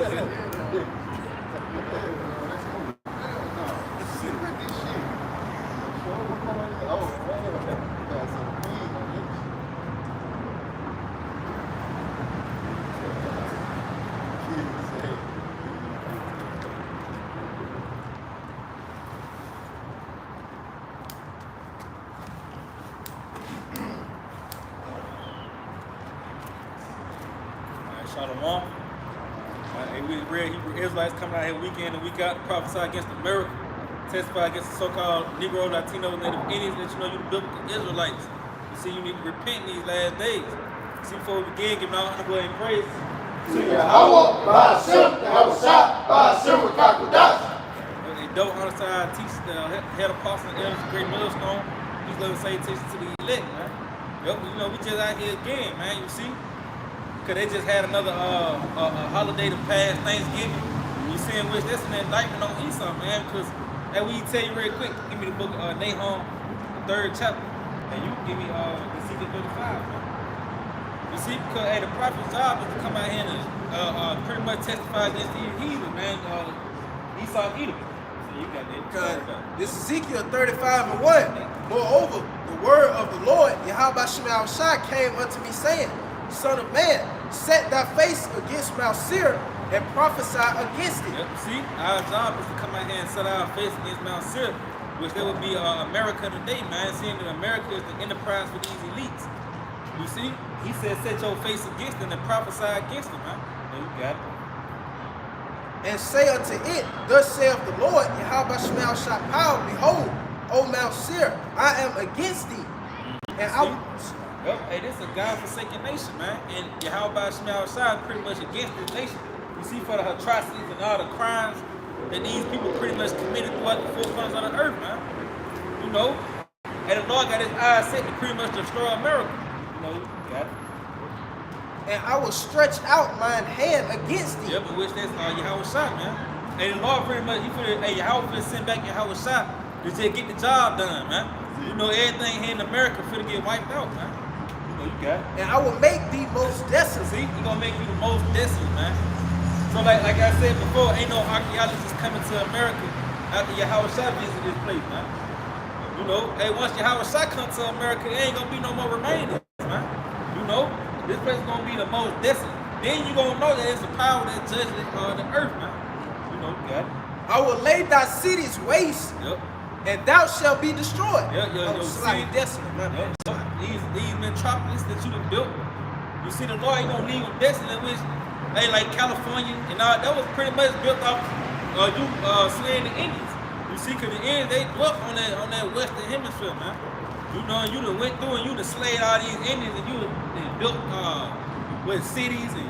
Shalom. We read Hebrew Israelites coming out here week in and week out to prophesy against America, testify against the so-called Negro, Latino, Native Indians, that you know you the biblical Israelites. You see, you need to repent in these last days. See, before we begin, give all honor, glory, and praise. They don't understand teach the head apostle and elders, great millstone. He's going to say teaching to the elect, man. Yep, you know, we just out here again, man, you see. Because they just had another holiday to pass, Thanksgiving. You seeing which that's an indictment on Esau, man. Because, as we tell you real quick, give me the book of Nahum, the 3rd chapter. And you give me Ezekiel 35, man. You see, because the prophet's job is to come out here and pretty much testify against the heathen, man. Esau Edom. So you got that. This Ezekiel 35 and 1. Moreover, the word of the Lord, Yahweh Shema Shai, came unto me, saying, Son of man, set thy face against Mount Seir and prophesy against it. Yep. See, our job is to come out here and set our face against Mount Seir, which there would be America today, man. Seeing that America is the enterprise for these elites. You see, he said, set your face against them and prophesy against them, man. There you got it. And say unto it, thus saith the Lord, Yahweh Shema Shai power, behold, O Mount Seir, I am against thee. And Yep, hey, this is a God-forsaken nation, man. And Yahweh Shema Shai is pretty much against this nation. You see, for the atrocities and all the crimes that these people pretty much committed throughout the 4 corners of the earth, man. You know, and the Lord got his eyes set to pretty much destroy America. You know, you got it. And I will stretch out mine hand against thee. Yeah, but which that's Yahweh Shai, man. And the Lord pretty much, he put it, hey, Yahweh finna send back Yahweh Shai to just get the job done, man. You know, everything here in America finna get wiped out, man. You got it. And I will make thee most desolate. See, he's gonna make you the most desolate, man. So like I said before, ain't no archaeologists coming to America after Yahweh Shai visit this place, man. You know, hey, once Yahweh Shai come to America, there ain't gonna be no more remainers, man. You know, this place is gonna be the most desolate. Then you gonna know that it's a power that judges the earth, man. You know, you got it. I will lay thy cities waste. Yep. And thou shalt be destroyed. Slightly desolate, man. These metropolis that you done built, you see the Lord ain't gonna leave them desolate, which, hey, like California and all, that was pretty much built off you slaying the Indians. You see, cause the Indians, they dwelt on that western hemisphere, man. You know, and you done went through and you done slayed all these Indians and you done built with cities and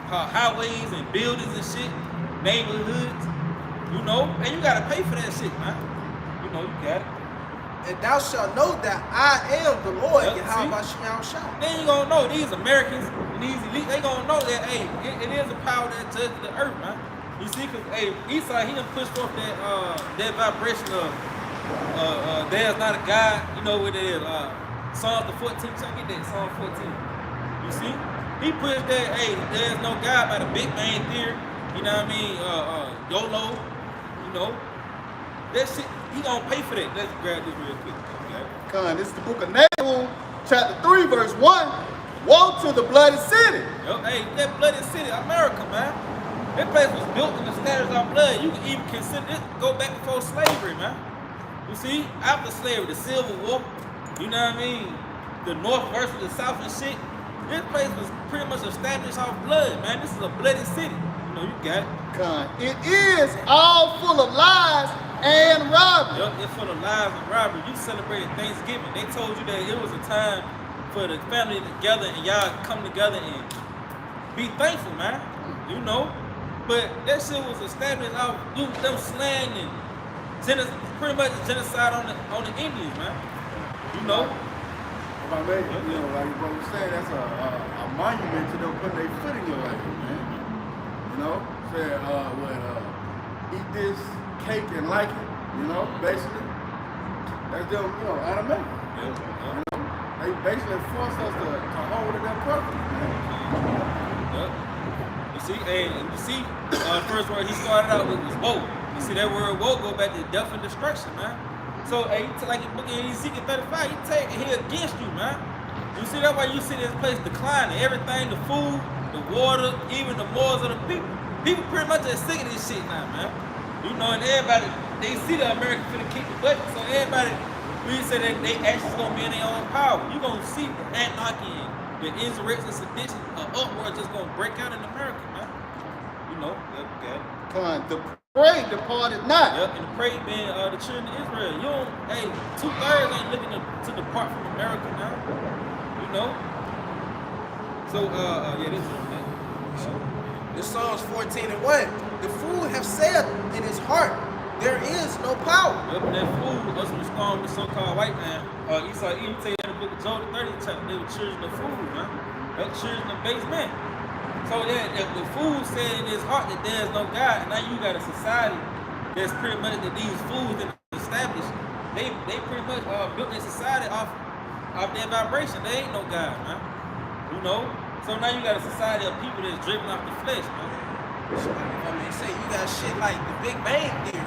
highways and buildings and shit, neighborhoods, you know, and you gotta pay for that shit, man. You know, you got it. And thou shalt know that I am the Lord, Yahweh Shema Shai. Then you gonna know these Americans and these elites, they gonna know that, hey, it is a power that judges the earth, man. You see, cause hey, Esau, he done pushed forth that vibration of there's not a God, you know what it is, Psalms the 14th, so I get that, Psalm 14. You see? He pushed that, hey, there's no God by the Big Bang Theory, you know what I mean, YOLO, you know. That shit, he gonna pay for that. Let's grab this real quick. Okay. This is the book of Nahum, chapter 3, verse 1. Woe to the bloody city. Yo, hey, that bloody city, America, man. That place was built and established on blood. You can even consider this go back before slavery, man. You see, after slavery, the Civil War, you know what I mean? The North versus the South and shit. This place was pretty much established off blood, man. This is a bloody city. You know, you got it. It is all full of lies and robbery. Yep, it's full of lies and robbery. You celebrated Thanksgiving. They told you that it was a time for the family together and y'all come together and be thankful, man. You know? But that shit was established out them slaying and pretty much genocide on the Indians, man. You know? You know, like what we're saying, that's a monument to them putting their foot in your ass, man. You know? Say, eat this cake and like it, you know, basically. That's them, you know, out of me. You know? They basically force us to hold to their purpose, man. Yep. You see, and you see, the first word he started out with was woe. You see that word woe go back to death and destruction, man. So, hey, like in Ezekiel 35, he take it here against you, man. You see that why you see this place declining. Everything, the food, the water, even the morals of the people. People pretty much are sick of this shit now, man. You know, and everybody, they see the Americans finna kick the butt, so everybody, we say that they actually gonna be in their own power. You gonna see the anarchy and the insurrection, sedition, uproar just gonna break out in America, man. You know, Con, the prey departed not. Yep, and the prey being the children of Israel. You don't, hey, 2/3 ain't looking to depart from America now. You know? So, yeah, this is man. This Psalms 14:1. The fool have said in his heart, there is no power. Yep, and that fool, us respond with so-called white man. Esau even tell you in the book of Job, the 30th chapter, they were children of fools, man. They were children of base men. So yeah, the fool said in his heart that there's no God. Now you got a society that's pretty much that these fools that established, they pretty much built their society off their vibration. There ain't no God, man. You know? So now you got a society of people that's driven off the flesh, man. I mean, say you got shit like the Big Bang Theory.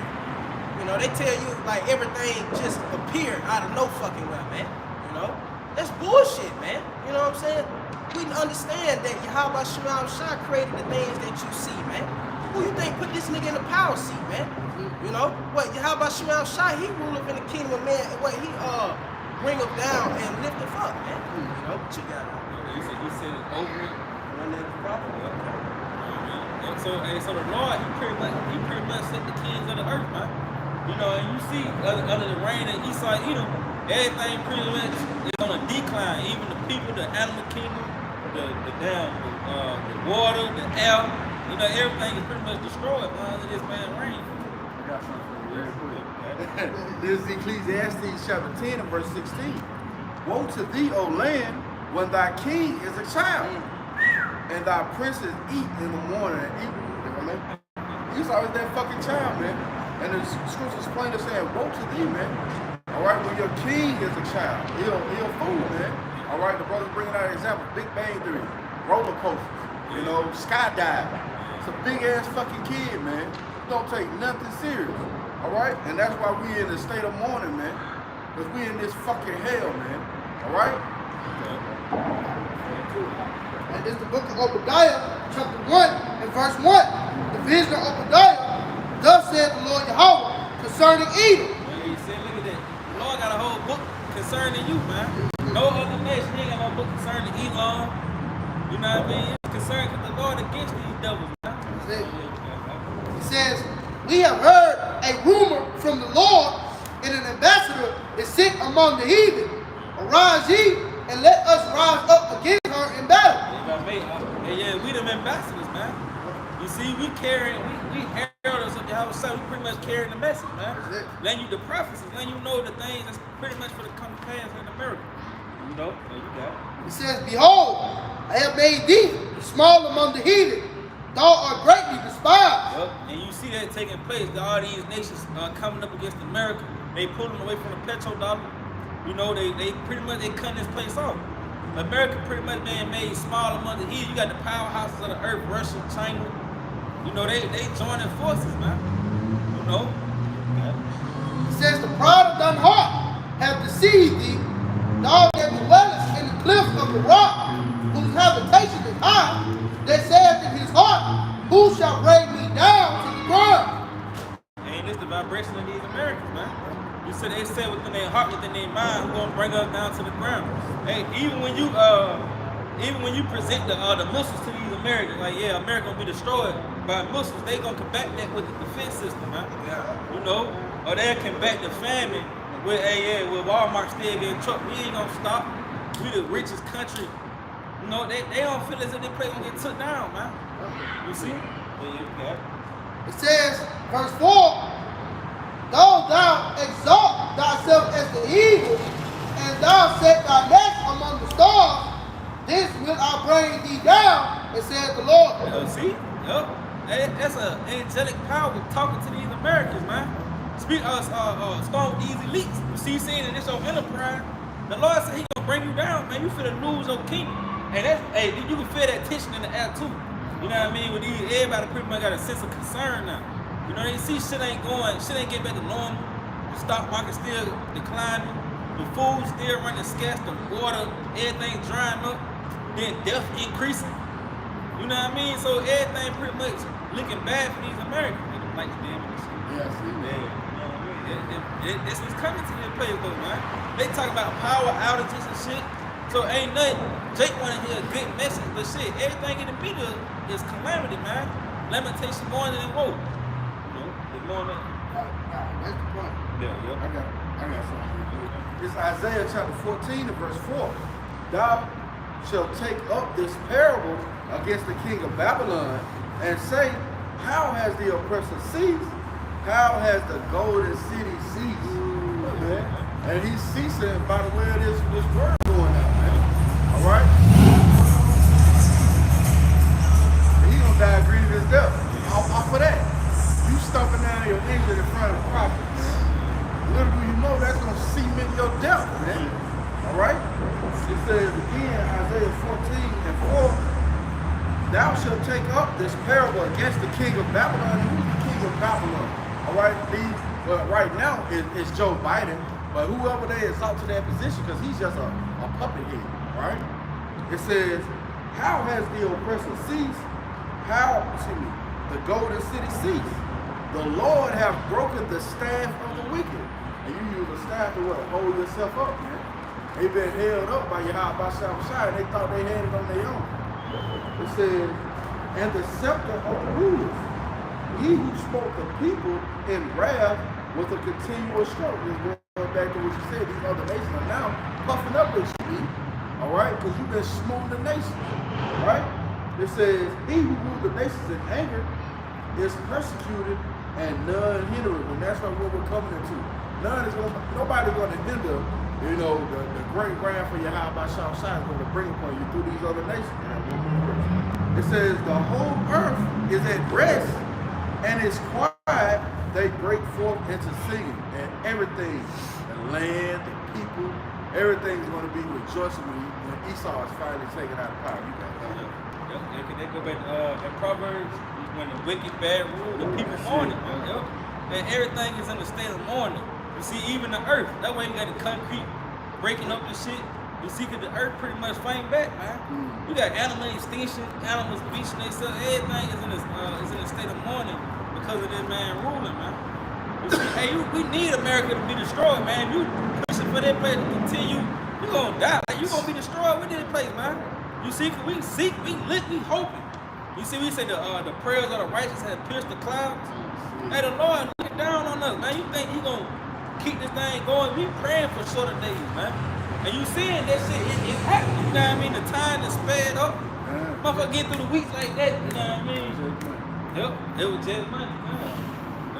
You know, they tell you like everything just appeared out of no fucking way, man. You know? That's bullshit, man. You know what I'm saying? We understand that Yahweh Shema Shah created the things that you see, man. Who you think put this nigga in the power seat, man? You know? What, Yahweh Shema Shah, he rule up in the kingdom of man, what, he bring him down and lift him up, man. You know? What you got? You said it over it. Run that properly. So the Lord, he pretty much set the kings of the earth, man. You know, and you see under the reign of Esau, Edom, everything pretty much is on a decline. Even the people, the animal kingdom, the water, the air, you know, everything is pretty much destroyed under this man's reign. I got something for you very quick. This is Ecclesiastes chapter 10 and verse 16. Woe to thee, O land, when thy king is a child, and thy princes eat in the morning and eat. You know what I mean? Esau is that fucking child, man. And the scriptures plainly saying, woe to thee, man. All right, when your king is a child, he'll fool, man. All right, the brother's bringing out an example. Big Bang Theory, roller coasters, you know, skydiving. It's a big ass fucking kid, man. Don't take nothing serious. All right, and that's why we in the state of mourning, man. Because we in this fucking hell, man. All right. And this is the book of Obadiah, chapter 1 and verse 1. The vision of Obadiah, thus said the Lord Yahweh concerning Edom. Well, he said, look at that. The Lord got a whole book concerning you, man. No other nation ain't got no book concerning Elon. You know what I mean? It's concerned with the Lord against these devils, man. It says, we have heard a rumor from the Lord, and an ambassador is sent among the heathen. Arise ye, and let us rise up against her in battle. Yeah, we them ambassadors, man. You see, we heralds of Yahweh Shai. We pretty much carrying the message, man. Letting you the prophecies, letting you know the things that's pretty much for the coming pass in America. You know, so you got it. It says, behold, I have made thee small among the heathen. Thou art greatly despised. Yep. And you see that taking place. All these nations coming up against America. They pulling away from the petrodollar. You know, they pretty much cutting this place off. America pretty much being made small among the heathen. You got the powerhouses of the earth, Russia, China. You know, they joining forces, man. You know. It says, the pride of thine heart have deceived thee. Thou that dwellest in the cliff of the rock, whose habitation is high, that saith in his heart, who shall bring me down to the ground? And it's the vibration of these Americans, man. You said they say within their heart, within their mind, who's gonna bring us down to the ground. Hey, even when you present the missiles to these Americans, like yeah, America gonna be destroyed by missiles, they gonna combat that with the defense system, man. Yeah. You know, or they'll combat the famine with with Walmart still getting trucked. We ain't gonna stop. We the richest country. You know, they don't feel as if they place gonna get took down, man. You see? Yeah. It says, verse 4, though thou exalt thyself as the eagle, and thou set thy nest among the stars, this will I bring thee down, and said the Lord. See? Yep. That's an angelic power talking to these Americans, man. Speak strong, easy leaks. You see, saying in this old enterprise, the Lord said he gonna bring you down, man. You finna lose your kingdom. And that's, hey, you can feel that tension in the air too. You know what I mean? With these, everybody pretty much got a sense of concern now. You know, they see shit ain't getting back to normal. The stock market still declining. The food still running scarce. The water, everything drying up. Then death increasing. You know what I mean? So everything pretty much looking bad for these Americans. They don't like the damn shit. Yeah, see, Yeah, you know what I mean? This was coming to this place though, man. They talk about power outages and shit. So ain't nothing. Jake wanna hear a good message, but shit, everything in the media is calamity, man. Lamentation more than woe. You know, it's more than That's the point. yeah. I got something. It's Isaiah chapter 14 and verse 4. Thou shalt take up this parable against the king of Babylon and say, how has the oppressor ceased? How has the golden city ceased? Man. And he's ceasing by the way of this word going out, man. All right? And he's going to die a grievous death. Off of that. You stomping down your engine in front of the prophet, man. Little do you know that's going to cement your death, man. All right? It says again, Isaiah 14 and 4, thou shalt take up this parable against the king of Babylon. Who's the king of Babylon? All right? Well, right now it's Joe Biden, but whoever they exalt to that position, because he's just a puppet head, right? It says, how has the oppressor ceased? The golden city ceased. The Lord have broken the staff of the wicked. And you use a staff to what? Hold yourself up, man. They've been held up by Yahweh Shai, and they thought they had it on their own. It says, and the scepter of the rulers, he who smote the people in wrath with a continual stroke. Just going back to what you said, these other nations are now puffing up with you, all right? Because you've been smoting the nations, right? It says, he who ruled the nations in anger is persecuted and none hindereth. And that's what we're coming into. Nobody's going to hinder, you know, the great wrath for Yahweh Shai is going to bring upon you through these other nations. It says, the whole earth is at rest and is quiet. They break forth into singing, and everything, the land, the people, everything's going to be rejoicing when Esau is finally taken out of power. You got that. They go back to Proverbs, when the wicked bad rule, the people mourning. And everything is in a state of mourning. You see, even the earth, that way you got the concrete breaking up the shit. You see, cause the earth pretty much fighting back, man. You got animal extinction, animals bleaching themselves. Everything is in a state of mourning because of this man ruling, man. You see, hey, we need America to be destroyed, man. If you pushing for that place to continue, you gonna die. Like, you gonna be destroyed with this place, man. You see, cause we seek, we look, we hoping. You see, we say the prayers of the righteous have pierced the clouds. Hey, the Lord look down on us, man. You think He gonna keep this thing going? We praying for shorter days, man. And you seeing that shit, it's happening. You know what I mean? The time is sped up. Motherfucker get through the weeks like that. You know what I mean? Yep, it was just money.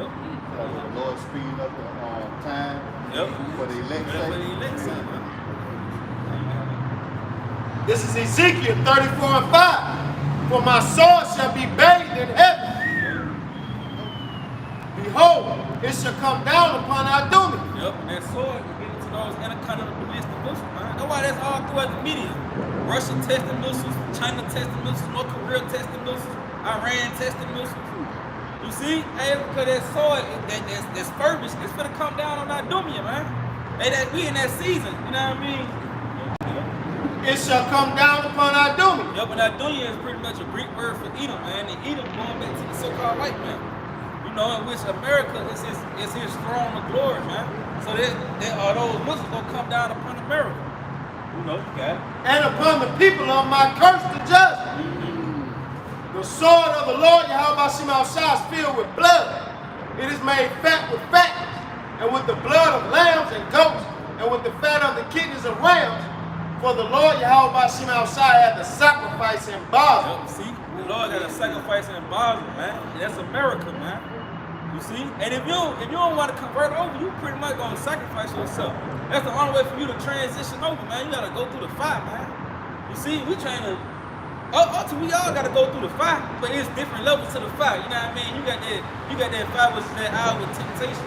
Yep. The Lord speeding up the time for the election. This is Ezekiel 34 and 5. For my sword shall be bathed in heaven. Behold, it shall come down upon Idumea. Yep, and that sword is getting to those intercontinental ballistic missiles, man. That's why that's all throughout the media. Russian testing missiles, China testing missiles, North Korea testing missiles, Iran testing missiles. You see, hey, because that sword, that's furbished, it's gonna come down on Idumea, man. Hey, we in that season, you know what I mean? It shall come down upon Idumea. Yep, but Idumea is pretty much a Greek word for Edom, man. And Edom going back to the so-called white man. You know, in which America is his throne of glory, man. So that those missiles gonna come down upon America. You know, you got it. And upon the people of my curse to judgment. The sword of the Lord Yahweh Shai is filled with blood. It is made fat with fatness, and with the blood of lambs and goats, and with the fat of the kidneys of rams. For the Lord Yahweh Shai had the sacrifice in Basel. Yep, see, the Lord got a sacrifice in Basel, man. That's America, man. You see? And if you don't want to convert over, you pretty much gonna sacrifice yourself. That's the only way for you to transition over, man. You gotta go through the fire, man. You see, we trying to we all gotta go through the fire, but it's different levels to the fire. You know what I mean? You got that fire, which is that hour of temptation,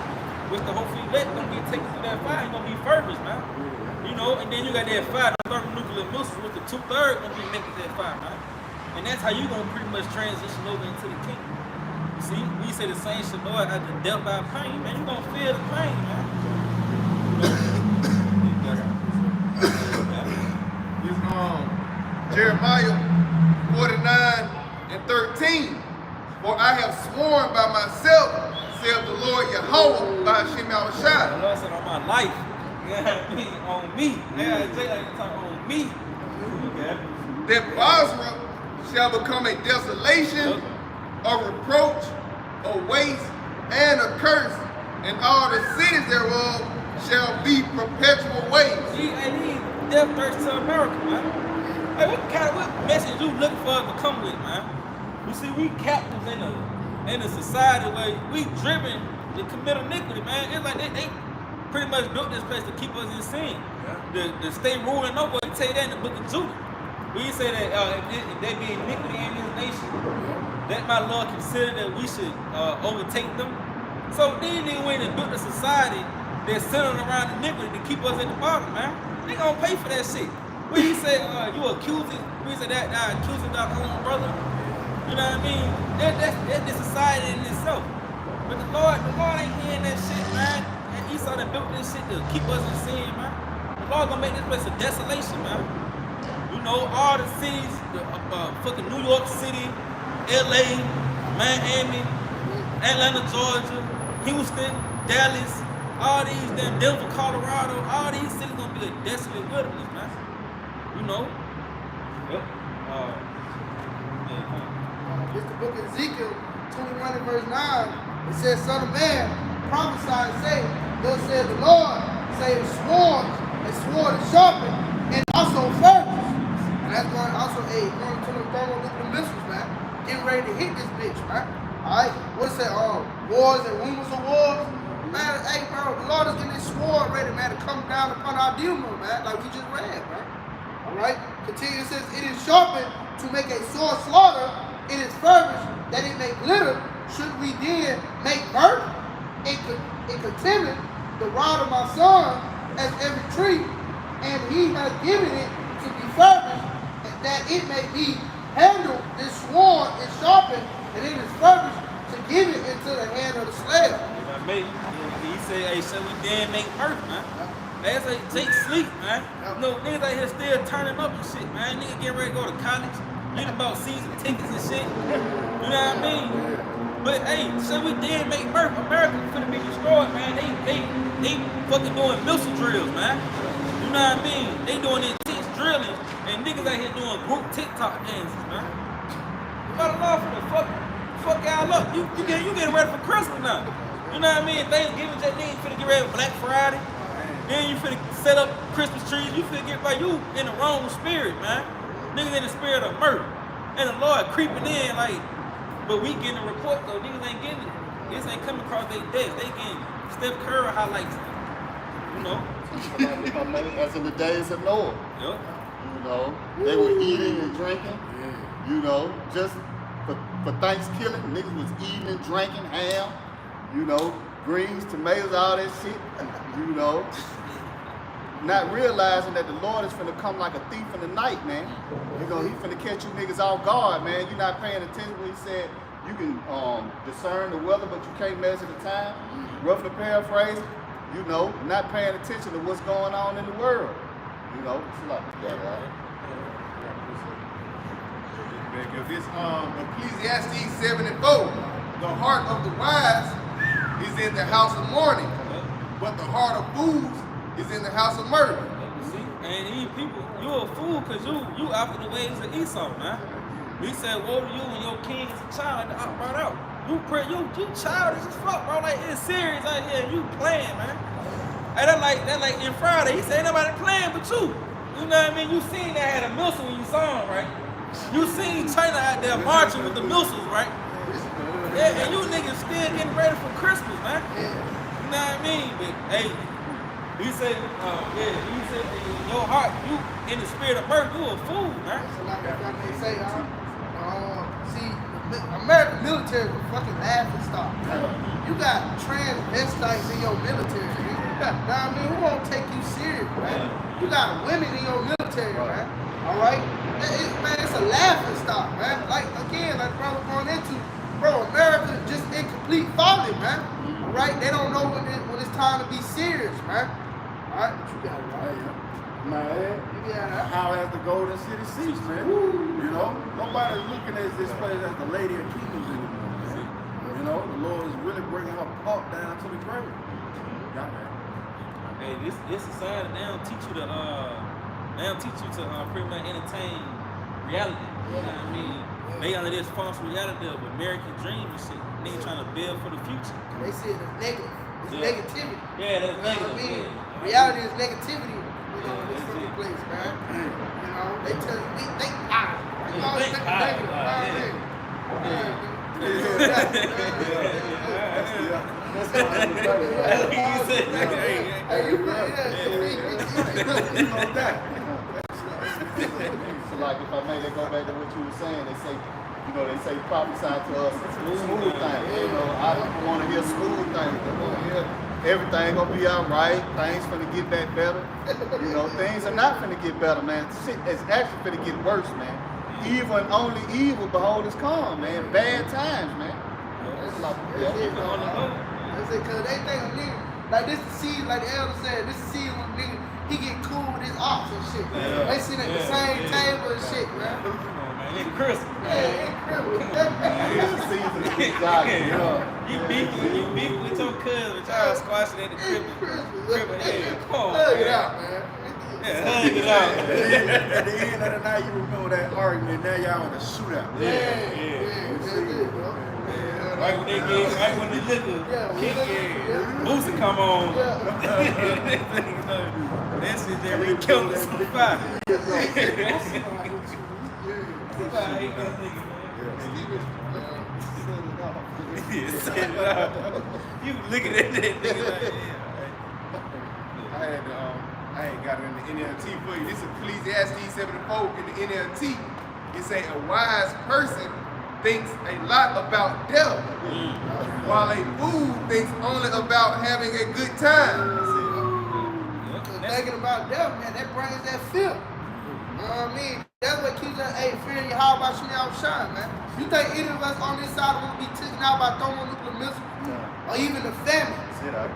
which the hopefully elect gonna be taken through that fire. You're gonna be furbished, man. You know, and then you got that fire, the thermonuclear missiles, with the 2/3 gonna be making that fire, man. And that's how you gonna pretty much transition over into the kingdom. You see, we say the same shit, Lord, after death by pain, man, you gonna feel the pain, man. It's Jeremiah 49:13. For I have sworn by myself, saith the Lord Yahweh, by Hashem The Yahushua. Lord said on my life. You know what I mean? On me. Yeah, I say like talk on me. Okay. That Basra shall become a desolation, a reproach, a waste, and a curse, and all the cities thereof shall be perpetual waste. See, and these death thirst to America, man. Hey, what message you looking for us to come with, man? You see, we captives in a society where we driven to commit iniquity, man. It's like they pretty much built this place to keep us in sin. The state ruling over. You tell you that in the book of Judah. We say that if there be iniquity in this nation, that my Lord considered that we should overtake them. So these niggas went and built a society that's centered around iniquity to keep us at the bottom, man. They gonna pay for that shit. When you say you accusing, we say that accusing our own brother. You know what I mean? That's the society in itself. But the Lord ain't hearing that shit, man. And Esau that built this shit to keep us in sin, man. The Lord gonna make this place a desolation, man. You know, all the cities, fucking New York City, LA, Miami, Atlanta, Georgia, Houston, Dallas, all these damn Denver, Colorado, all these cities gonna be a desolate wilderness, man. You know? Yep. It's the book of Ezekiel 21 and verse 9. It says, Son of man, prophesy and say, thus says the Lord, say swords, and sword is sharpened, and also furnace. And that's going also going to the thermonuclear missiles, man. Getting ready to hit this bitch, man. Alright? What is that? Wars and rumors of wars? Man, hey bro, the Lord is getting this sword ready, man, to come down upon our demon, man, like we just read, man. Alright? Continue, it says, it is sharpened to make a sore slaughter. It is furnished that it may glitter. Should we then make birth? It containeth the rod of my son as every tree, and he has given it to be furnished, that it may be handled. This sword is sharpened, and it is furnished to give it into the hand of the slave. He said, hey, shall we then make birth, man? That's like take sleep, man. You know, niggas out here still turning up and shit, man. Niggas getting ready to go to college. Reading about season tickets and shit. You know what I mean? But hey, so we did make birth. America finna be destroyed, man. They fucking doing missile drills, man. You know what I mean? They doing intense drilling, and niggas out here doing group TikTok dances, man. You gotta love for the fuck y'all up. You getting ready for Christmas now. You know what I mean? Thanksgiving just then you finna get ready for Black Friday. Then you finna set up Christmas trees. You finna get right. You in the wrong spirit, man. Niggas in the spirit of murder. And the Lord creeping in like, but we getting a report though. Niggas ain't getting it. This ain't coming across their desk. They getting Steph Curry highlights. You know? That's in the days of Noah. Yep. You know, they were eating and drinking. You know, just for Thanksgiving, niggas was eating and drinking ham. You know, greens, tomatoes, all that shit. You know. Not realizing that the Lord is finna come like a thief in the night, man. You know, he finna catch you niggas off guard, man. You're not paying attention when he said you can discern the weather, but you can't measure the time. Roughly paraphrase, you know, not paying attention to what's going on in the world. You know, it's like that, right? This Ecclesiastes 7 and 4. The heart of the wise is in the house of mourning, but the heart of fools is in the house of murder. See, and these people, you a fool because you after the ways of Esau, man. We said, woe to you when your king is a child, like I brought out. You childish as fuck, bro. Like it's serious out here. You playing, man. And that like in Friday, he said ain't nobody playing but you. You know what I mean? You seen that had a missile when you saw him, right? You seen China out there marching with the missiles, right? Yeah, and you niggas still getting ready for Christmas, man. You know what I mean? But hey, he said, he said in your heart, you in the spirit of birth, you a fool, man. So like they say, see, American military is a fucking laughing stock. You got transvestites in your military, man. Now I mean, who won't take you serious, man? You got women in your military, man. All right? Man, it's a laughing stock, man. Like again, like brother going into, bro, America just incomplete folly, man. All right, they don't know when it's time to be serious, man. All right, but you got it right. Man, how has the Golden City ceased, man? You know, nobody's looking at this place as the Lady of Kingdoms anymore, man. You know, the Lord is really bringing her pump down to the grave. Got that. Hey, this society, they don't teach you to pretty much entertain reality. You know what I mean? They under this false reality of American dream and shit. Niggas trying to build for the future. They say it's negative. It's negativity. Yeah, that's You know what I negative. mean? Yeah. Reality is negativity. You know, in this fucking place, man. You know, they tell you, we think positive. You always think negative. So like if I may, they go back to what you were saying, they say prophesy to us smooth things. You know, I don't want to hear smooth things. I want to hear everything gonna be all right. Things finna get back better. You know, things are not finna get better, man. Shit is actually finna get worse, man. Evil and only evil behold is calm, man. Bad times, man. That's like, That's it, cause they think a nigga, like this the season, like the elder said, this the season when nigga, he get cool with his ops and shit. Yeah. They sit at the same table and shit, man. Come on, man. It's Christmas. Yeah, incredible. it's the season of good God, you know. You beefing with your cousin, but y'all squashing at the crib. Yeah, come on, Hug it man. out, man. Yeah, hug it out. At the end of the night, you remember that argument. Now y'all in a shootout. That's it, bro. Right when they liquor kick in, Boosie come on. That shit there, we killed us on fire. I hate that nigga, man. Set it up. You looking at that nigga like, I ain't got it in the NLT for you. This is Ecclesiastes 74 in the NLT. It say a wise person thinks a lot about death, while a fool thinks only about having a good time. Thinking about death, man, that brings that fear. You know what I mean? That's what keeps us, hey, fearing you, how about you now shine, man? You think any of us on this side want to be taken out by thermonuclear missiles? Or even the famine?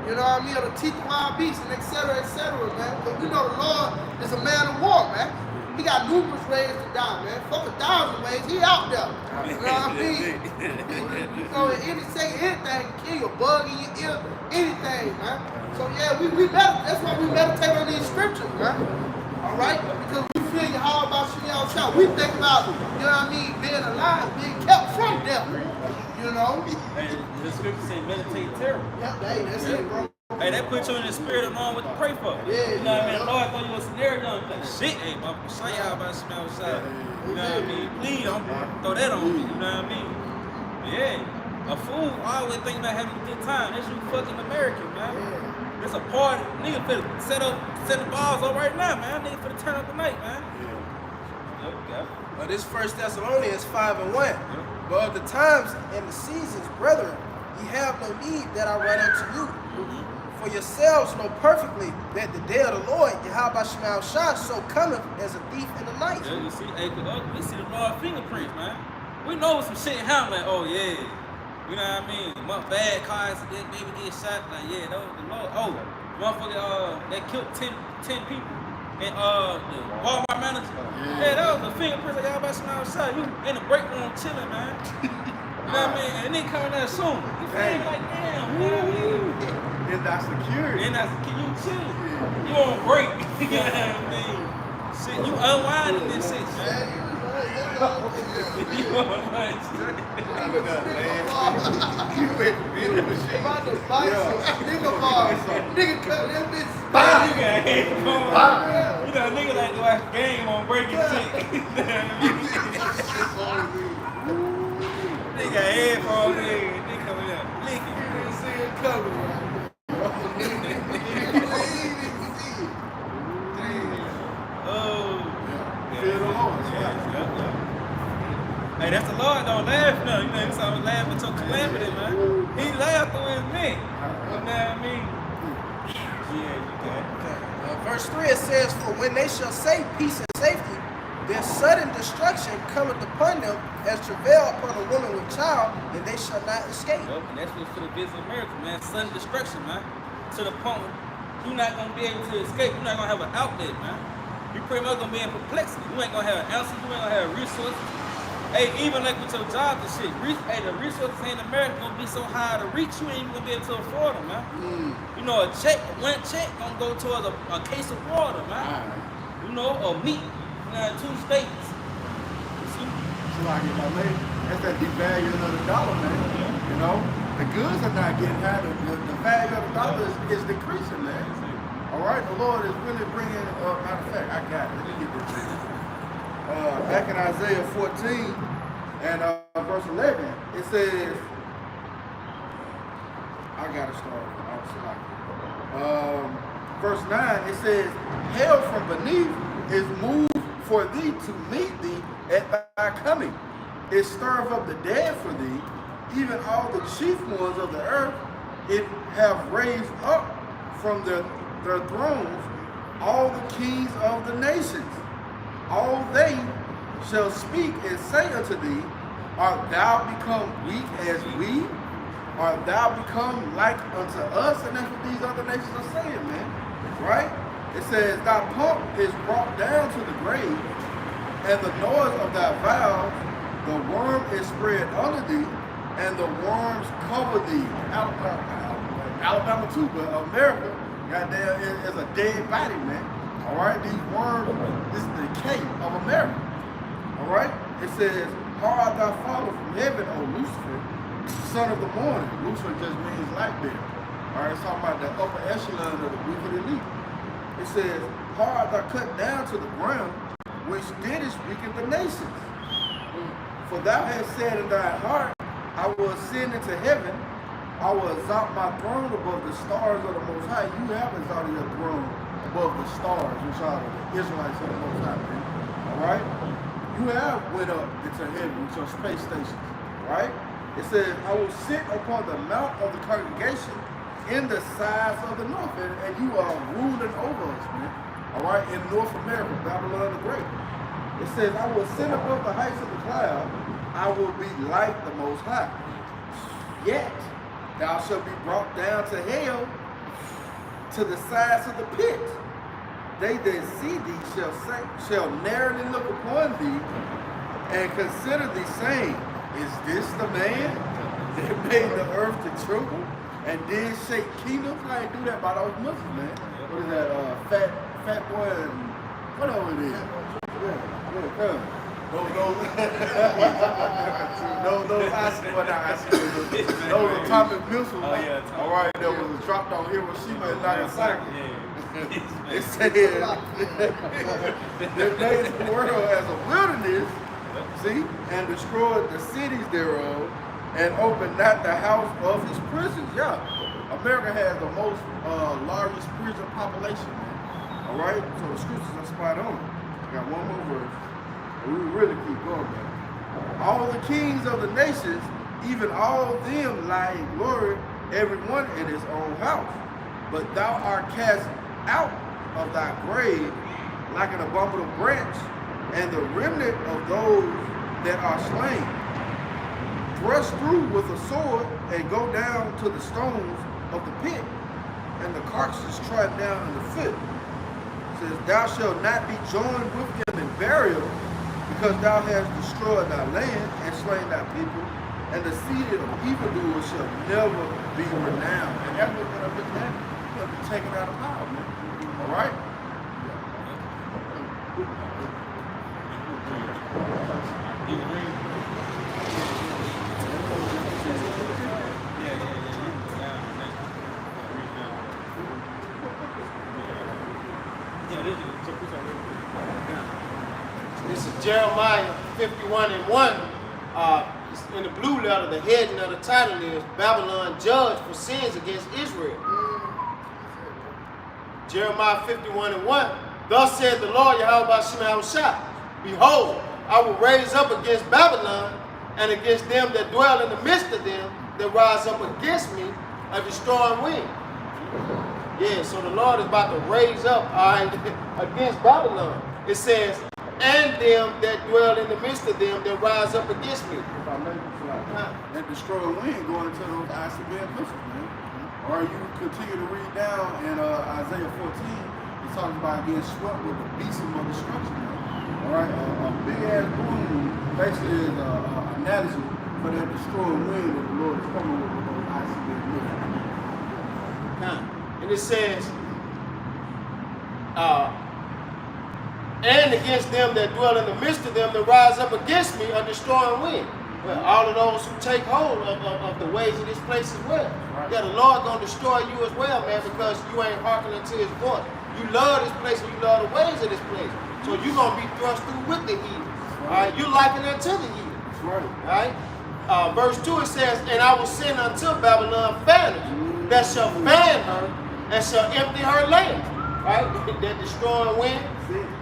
You know what I mean? Or the teeth of wild beasts, and et cetera, man. But we know the Lord is a man of war, man. He got numerous ways to die, man. Fuck 1,000 ways, he out there. You know what I mean? You know, anything can kill you, a bug in your ear, anything, man. So yeah, that's why we meditate on these scriptures, man. All right? Because we feel you how about you y'all child. We think about, you know what I mean, being alive, being kept from death. You know? hey, the scripture say meditate terror. Yep, hey, that's it, bro. Hey, that puts you in the spirit of knowing what to pray for. Yeah, you know what I mean? The Lord throw you a scenario, you like, shit, hey, I'm gonna show y'all about some outside. You know what I mean? Please don't throw that on me, you know what I mean? Yeah. A fool always think about having a good time. That's you fucking American, man. It's a party. Nigga finna set the balls up right now, man. Nigga finna turn up the night, man. Yep. But this 1 Thessalonians 5:1. But of the times and the seasons, brethren, ye have no need that I write unto you. For yourselves know perfectly that the day of the Lord, Yahweh Shema Shah, so cometh as a thief in the night. Yeah, you see, hey, we see the Lord fingerprints, man. We know some shit happened, like, oh yeah. You know what I mean? Bad car accident, baby get shot, like yeah, that was the Lord. Oh, motherfucker, they killed 10 people. And the Walmart manager, yeah, that was the fingerprints of y'all about some outside. You in the break room chilling, man. You know what I mean? And then coming out soon. You feel like, damn, you know what I mean? It's not security. And that's you chilling. You on break. You know what I mean? Shit, you unwinding this shit, man. You unwinding shit. Nigga cut that bitch. You got headphones. You know, nigga like to watch game on breaking shit. Nigga got headphones in. Nigga coming out licking. You see it coming. Hey, that's the Lord don't laugh now. You know, he's always laughing at your calamity, man. He laughed through his neck. You know what I mean? Yeah, you got it. Verse 3 it says, for when they shall say peace and safety, Their sudden destruction cometh upon them as travail upon a woman with child, and they shall not escape. Yep, and that's what's for the visit America, man. Sudden destruction, man. To the point where you're not gonna be able to escape. You're not gonna have an outlet, man. You pretty much gonna be in perplexity. You ain't gonna have answers. You ain't gonna have resources. Hey, even like with your job and shit, the resources in America gonna be so high to reach, you ain't even gonna be able to afford them, man. You know, one check gonna go towards a case of water, man. You know, or meat. You know, 2 states. You see? So like if I made, that's that devaluing of the dollar, man. You know, the goods are not getting higher. The value of the dollar is decreasing, man. All right, the Lord is really bringing. Matter of fact, I got it. Let me get this. Back in Isaiah 14 and verse 11, it says, I gotta start. Verse 9, it says, hell from beneath is moved for thee to meet thee at thy coming. It stirreth up the dead for thee, even all the chief ones of the earth. It have raised up from their thrones all the kings of the nations. All they shall speak and say unto thee, art thou become weak as we? Art thou become like unto us? And that's what these other nations are saying, man. Right? It says, thy pomp is brought down to the grave, and the noise of thy vows, the worm is spread under thee, and the worms cover thee. Alabama too, but America, goddamn, is a dead body, man. All right, these worms, this is the decay of America. All right, it says, how art thou fallen from heaven, O Lucifer, son of the morning. Lucifer just means light bearer. All right, it's talking about the upper echelon of the wicked elite. It says, how art thou cut down to the ground, which didst weaken the nations? For thou hast said in thy heart, I will ascend into heaven, I will exalt my throne above the stars of the Most High. You have exalted your throne above the stars, which are the Israelites of the Most High, man. All right? You have went up into heaven with your space stations, right? It says, I will sit upon the mount of the congregation in the sides of the north, and you are ruling over us, man. All right? In North America, Babylon the Great. It says, I will sit above the heights of the cloud, I will be like the Most High. Yet, thou shalt be brought down to hell, to the sides of the pit. They that see thee shall narrowly look upon thee and consider thee, saying, is this the man that made the earth to tremble and did shake kingdoms? I ain't do that by those Muslims, man. What is that, fat boy and whatever it is. Yeah, those atomic missiles, all right, that was dropped on Hiroshima and Nagasaki. It said, they made the world as a wilderness, see, and destroyed the cities thereof, and opened not the house of his prisons. Yeah, America has the most largest prison population, man. All right, so the scriptures are spot on. I got one more verse. We really keep going, man. All the kings of the nations, even all of them lie in glory, every one in his own house. But thou art cast out of thy grave like an abominable branch, and the remnant of those that are slain. Thrust through with a sword and go down to the stones of the pit, and the carcasses trodden down in the foot. It says, thou shalt not be joined with them in burial, because thou hast destroyed thy land and slain thy people, and the seed of evildoers shall never be renowned. And that's what's going to be that. It's going to be taken out of power, man. All right? This is Jeremiah 51:1. In the blue letter, the heading of the title is Babylon Judged for Sins Against Israel. Jeremiah 51:1. Thus said the Lord Yahweh Shai, behold, I will raise up against Babylon and against them that dwell in the midst of them that rise up against me a destroying wind. Yeah, so the Lord is about to raise up against Babylon. It says, and them that dwell in the midst of them that rise up against me. If I may, that destroying wind going into those ICBM missiles, man. Or you continue to read down in Isaiah 14, it talks about getting swept with the beast of destruction, man. All right, a big ass boom basically is an analogy for that destroying wind that the Lord is coming with those ICBM missiles. And it says, and against them that dwell in the midst of them that rise up against me a destroying wind. Well, all of those who take hold of the ways of this place as well. Right. Yeah, the Lord gonna destroy you as well, man, because you ain't hearkening to his voice. You love this place and you love the ways of this place. So you gonna be thrust through with the heathen. Right. All right, you liken unto the heathen. Right. All right. Verse 2 it says, and I will send unto Babylon fanners that shall fan her and shall empty her land. Right? That destroying wind.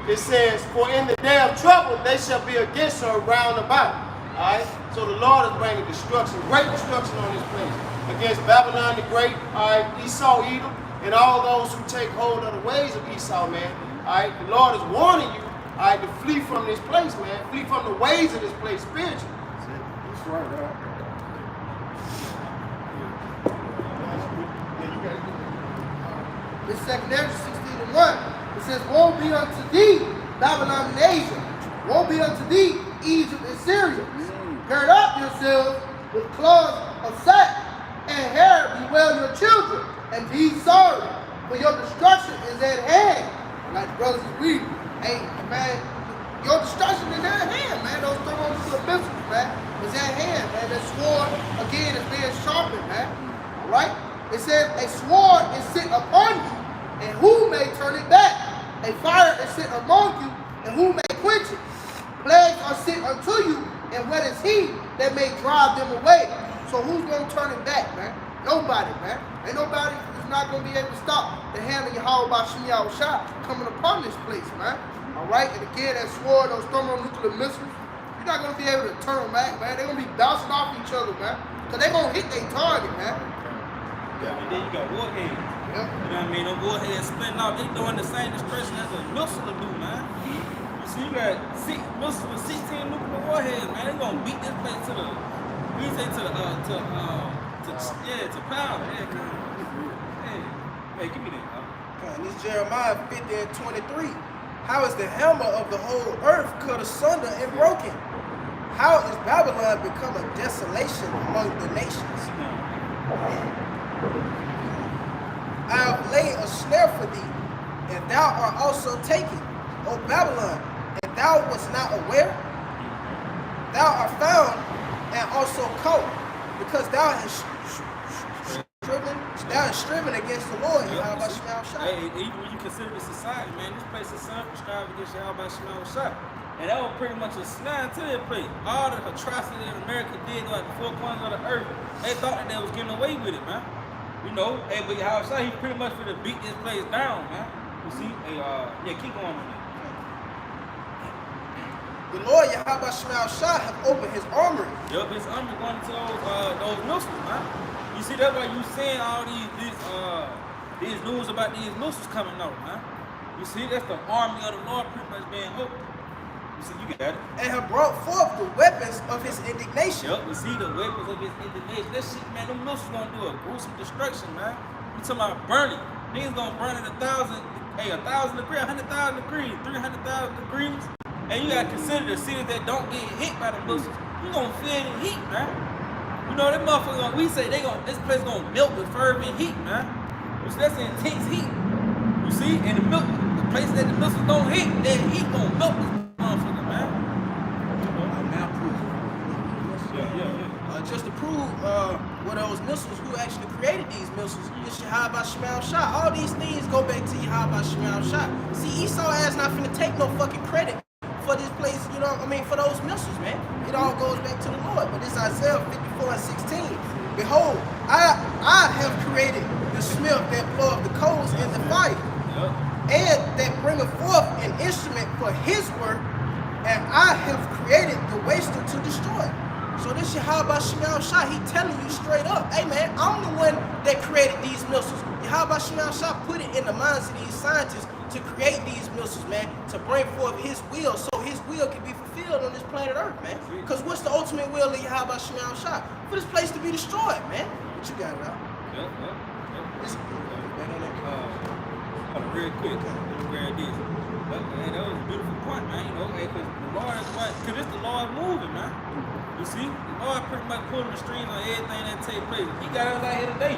It says, for in the day of trouble they shall be against her round about. Alright? So the Lord is bringing destruction, great destruction on this place. Against Babylon the Great, alright, Esau, Edom, and all those who take hold of the ways of Esau, man. Alright, the Lord is warning you, alright, to flee from this place, man. Flee from the ways of this place spiritually. That's right, right. This second Ezra 16:1, it says, woe be unto thee, Babylon and Asia. Woe be unto thee, Egypt and Syria. Gird up yourselves with cloths of sack, and hair bewail your children, and be sorry, for your destruction is at hand. Like brothers we, hey man, your destruction is at hand, man. Those thermonuclear missiles, man, is at hand, man. That sword again is being sharpened, man. Alright? It says a sword is sent upon you, and who may turn it back? A fire is sent among you, and who may quench it? Plagues are sent unto you, and what is he that may drive them away? So who's going to turn it back, man? Nobody, man. Ain't nobody is not going to be able to stop the hand of Yahweh Bashim Yahushua coming upon this place, man. All right? And again, that sword, those thermonuclear missiles, you're not going to be able to turn them back, man. They're going to be bouncing off each other, man. Because they're going to hit their target, man. Yeah, and then you got warheads. Yep. You know what I mean? Them warheads splitting off. They doing the same destruction as a missile to do, man. You see, you got 6 missiles with 16 nuclear warheads, man. They gonna beat this place to the, we say to powder. Yeah, come on. Hey, give me that. Okay, and this Jeremiah 50 and 23. How is the hammer of the whole earth cut asunder and broken? How is Babylon become a desolation among the nations? I have laid a snare for thee, and thou art also taken, O Babylon, and thou wast not aware. Thou art found and also caught, because thou hast striven against the Lord. Hey, even when you consider the society, man, this place is striving against Yahweh Shema Shah. And that was pretty much a snare to that place. All the atrocity that America did like the 4 corners of the earth, they thought that they was getting away with it, man. You know, hey, but Yahweh Shah, he pretty much finna beat this place down, man. You see? Hey, yeah, keep going on that. The Lord Yahweh Shema Shah have opened his armory. Yup, his armory going into those missiles, man. You see, that's why you seeing all these news about these missiles coming out, man. You see, that's the army of the Lord pretty much being opened. You see, you got it. And have brought forth the weapons of his indignation. Yup, you see the weapons of his indignation. That shit, man, them missiles gonna do a gruesome destruction, man. You talking about burning. Niggas gonna burn at 1,000 degrees, 100,000 degrees, 300,000 degrees. And you gotta consider the cities that don't get hit by the missiles. You gonna feel the heat, man. You know, that motherfucker, we say this place gonna melt with fervent heat, man. You see, that's intense heat. You see, and the places that the missiles don't hit, that heat gonna melt this motherfucker, man. Just to prove what those missiles, who actually created these missiles, is Yahweh Shema Shah. All these things go back to Yahweh Shema Shah. See, Esau ass not finna take no fucking credit for this place, you know what I mean, for those missiles, man. It all goes back to the Lord. But this Isaiah 54 and 16. Behold, I have created the smith that bloweth the coals in the fire, and that bringeth forth an instrument for his work, and I have created the waster to destroy. So this Yahweh Shema Shah, he telling you straight up, hey man, I'm the one that created these missiles. Yahweh Shema Shah put it in the minds of these scientists to create these missiles, man, to bring forth his will so his will can be fulfilled on this planet Earth, man. Because what's the ultimate will of Yahweh Shemel Shah? For this place to be destroyed, man. What you got, Ralph? Yep. This Real quick, let me grab this. But, man, that was a beautiful point, man. You know, because the Lord is what, because it's the Lord moving, man. You see, the Lord pretty much pulling the strings on everything that take place. He got us out here today.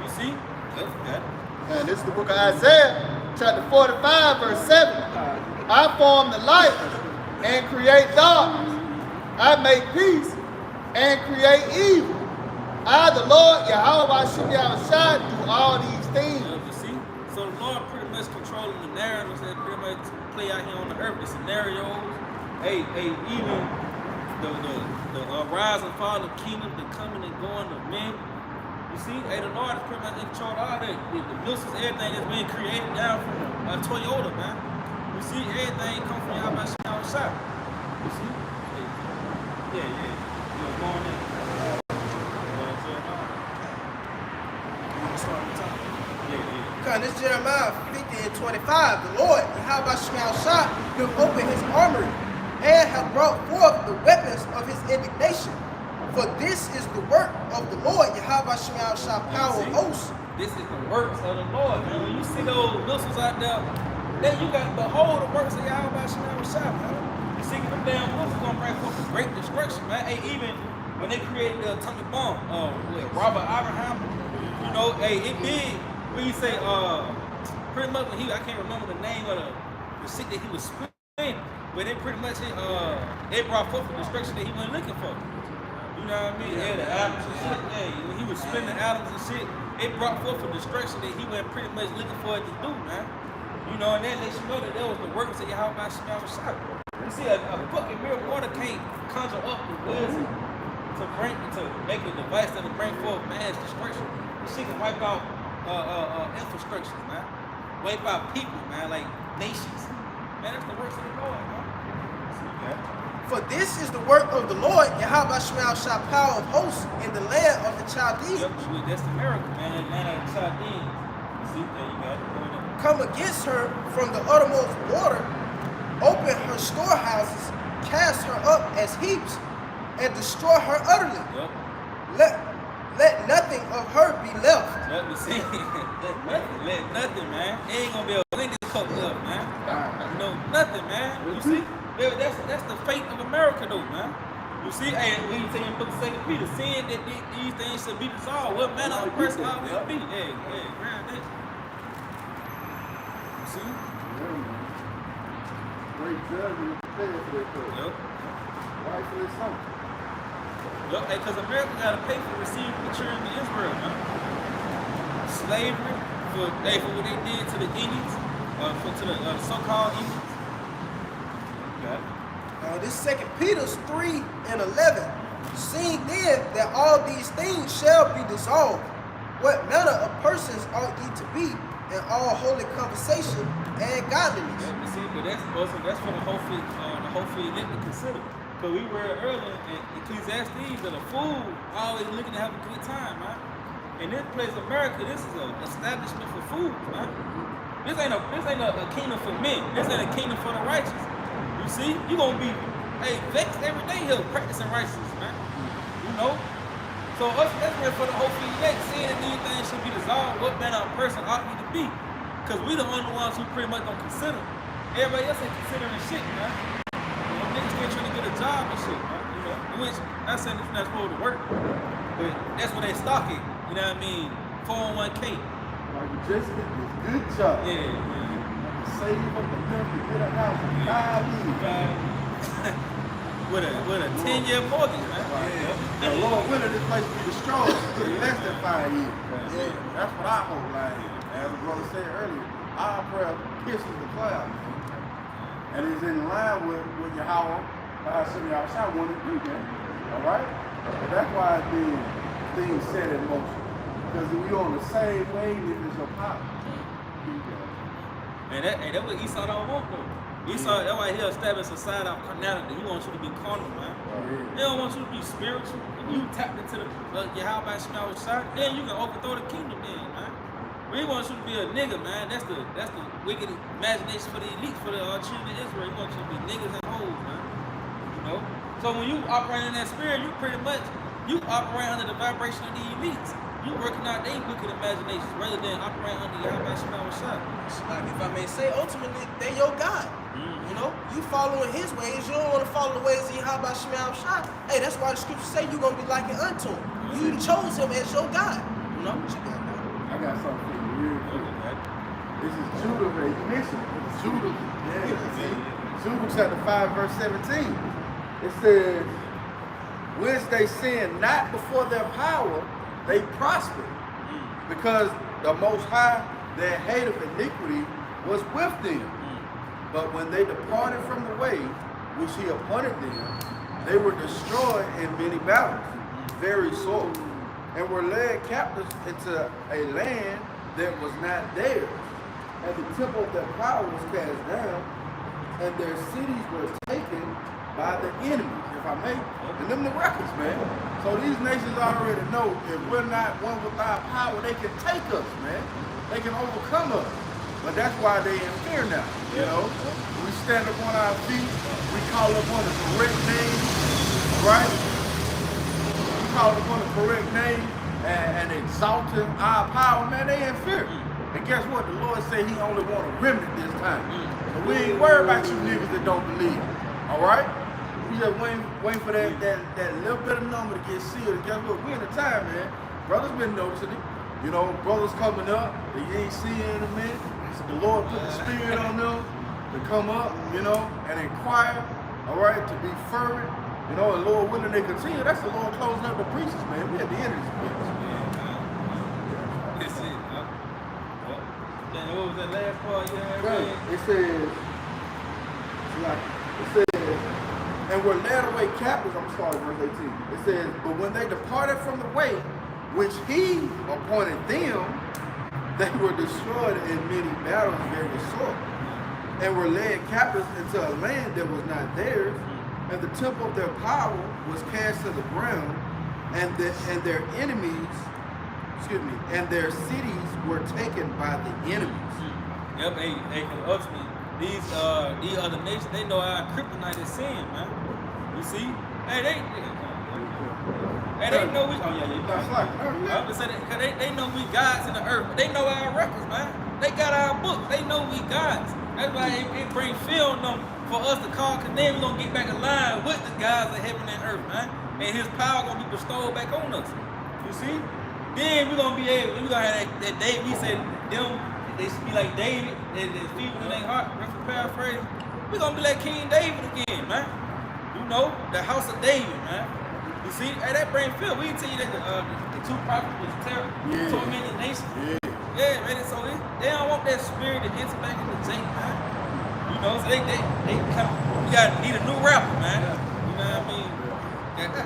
You see? Yep, got it. And this is the book of Isaiah, chapter 45, verse 7. I form the light and create darkness. I make peace and create evil. I, the Lord, Yahweh Shah, do all these things. You see? So the Lord pretty much controlling the narratives that pretty much play out here on the earth, the scenarios, even the rise and fall of kingdoms, the coming and going of men. You see, the Lord is pretty much in control of all that. The missiles, everything that's being created down from Toyota, man. You see, everything comes from Yahweh Shah. You see? Yeah. You're going in. Because this Jeremiah 50 and 25, the Lord, Yahweh Shemel Shah, will open his armory and have brought forth the weapons of his indignation. For this is the work of the Lord, Yahweh Shemel Shah, power of hosts. This is the works of the Lord, man. When you see those missiles out there, then you got to behold the works of Yahweh Shemel Shah, man. You see them damn missiles gonna bring forth a great destruction, man. Hey, even when they created the atomic bomb, with Robert Oppenheimer, you know, it did. When you say, pretty much when I can't remember the name of the shit that he was spinning, but it pretty much, it brought forth the destruction that he wasn't looking for. You know what I mean? Yeah, the atoms and shit. Yeah, when he was spinning the atoms and shit, it brought forth a destruction that he wasn't pretty much looking for it to do, man. You know, and that lets you know that there was the works of Yahweh Shemel Shah. You see, a fucking mere water can't conjure up the wisdom to make a device that'll bring forth mass destruction. This shit can wipe out infrastructures, man. Wipe out people, man, like nations. Man, that's the works of the Lord, man. For this is the work of the Lord, Yahweh Shemel Shah, power of hosts, in the land of the Chaldeans. Yep, that's the miracle, man. The land of the Chaldeans. See, there you got it. Come against her from the uttermost border, open her storehouses, cast her up as heaps, and destroy her utterly. Yep. Let nothing of her be left. Let me see. Let nothing, man. Ain't gonna be able to clean this cup up, man. You know, nothing, man. You see? That's the fate of America, though, man. You see, when you say in the book of 2 Peter, seeing that these things should be dissolved, what manner of person I will be? Grab that. You see? Great judgment Yep. rightfully so. Yep, because America got to pay for receiving the children of Israel, man. Slavery, for what they did to the Indians, to the so-called Indians. This 2 Peter 3 and 11. Seeing then that all these things shall be dissolved, what manner of persons ought ye to be in all holy conversation and godliness? Yeah, see, but that's for the hopefully elect to consider. Because we read earlier in Ecclesiastes that a fool always looking to have a good time, man. In this place, America, this is an establishment for fools, man. This ain't a kingdom for men. This ain't a kingdom for the righteous. You see, you gonna be vexed every day here practicing righteousness, man. You know? So that's where for the hopefully elect, seeing that these things should be dissolved, what manner of person ought we to be? Because we the only ones who pretty much don't consider. Everybody else ain't considering shit, man. You know, niggas still trying to get a job and shit, man. You know, which not saying that you're not supposed to work, but that's where they stock it. You know what I mean? 401k. Like you just get this good job. Yeah. Save up enough to get a house in 5 years. with a 10-year mortgage, man. The Lord willing this place to be destroyed in less than 5 years. Yeah, that's what I hope like. As the brother said earlier, our prayer pierces the cloud. And it's in line with what Yahweh Shah wanted to do, man. Alright? That's why it's being set in motion. Because if we on the same wave, if it's your power. And that's what Esau don't want, though. Esau, that's why he'll establish a side of carnality. He wants you to be carnal, man. He don't want you to be spiritual. If you tap into the Yahweh Shemel Shah, then you can overthrow the kingdom then, man. We want you to be a nigga, man. That's the wicked imagination for the elites, for the children of Israel. We want you to be niggas and hoes, man. You know? So when you operate in that spirit, you pretty much, you operate under the vibration of the elites. You working out their wicked imaginations rather than operating under Yahweh Shema Shah. Like if I may say, ultimately, they your God. You know, you following his ways, you don't want to follow the ways of Yahweh Shema Shah. Hey, that's why the scriptures say you're going to be likened unto him. You chose him as your God. You know? I got something for you real quick. This is Judah, man. You mentioned it. Judah. Yeah, see? Judah chapter 5, verse 17. It says, whence they sin not before their power, they prospered. Because the Most High, their hate of iniquity, was with them. But when they departed from the way which he appointed them, they were destroyed in many battles, very sore, and were led captives into a land that was not theirs. And the temple of their power was cast down, and their cities were taken by the enemies, if I may. And them the records, man. So these nations already know if we're not one with our power, they can take us, man. They can overcome us. But that's why they in fear now, you know. We stand up on our feet, we call upon the correct name, right? We call upon the correct name and exalting our power, man, they in fear. And guess what? The Lord said he only want a remnant this time. So we ain't worried about you niggas that don't believe, all right? We just waiting for that little bit of number to get sealed. And guess what? We in the time, man. Brothers been noticing it. You know, brothers coming up that you ain't seeing in a minute. So the Lord put the spirit on them to come up, you know, and inquire, all right, to be fervent, you know, and Lord willing they continue. That's the Lord closing up the preachers, man. We at the end of this business. That's it, huh? Then what was that last part you had Right. read? It says, and were led away captives. I'm sorry, verse 18. It says, but when they departed from the way which he appointed them, they were destroyed in many battles very sore, and were led captives into a land that was not theirs, and the temple of their power was cast to the ground, and their enemies, and their cities were taken by the enemies. Yep, hey, ultimately, these other nations, they know our kryptonite is sin, man. You see? Hey, they know we. Oh yeah. That's like, I'm just saying because they know we gods in the earth. They know our records, man. They got our books. They know we gods. That's why it bring fear on them for us to call. Cause then we gonna get back in line with the gods of heaven and earth, man. And His power gonna be bestowed back on us. You see? Then we gonna be able. We gonna have that day. We said them. They should be like David. They feeble in their heart. Paraphrase. We gonna be like King David again, man. You know, the house of David, man. You see, hey, that bring fear. We tell you that the two prophets was terrible, tormenting the nation. Yeah, man. So they don't want that spirit to enter back in the Jake, man. You know, so they come. We need a new rapper, man. You know what I mean?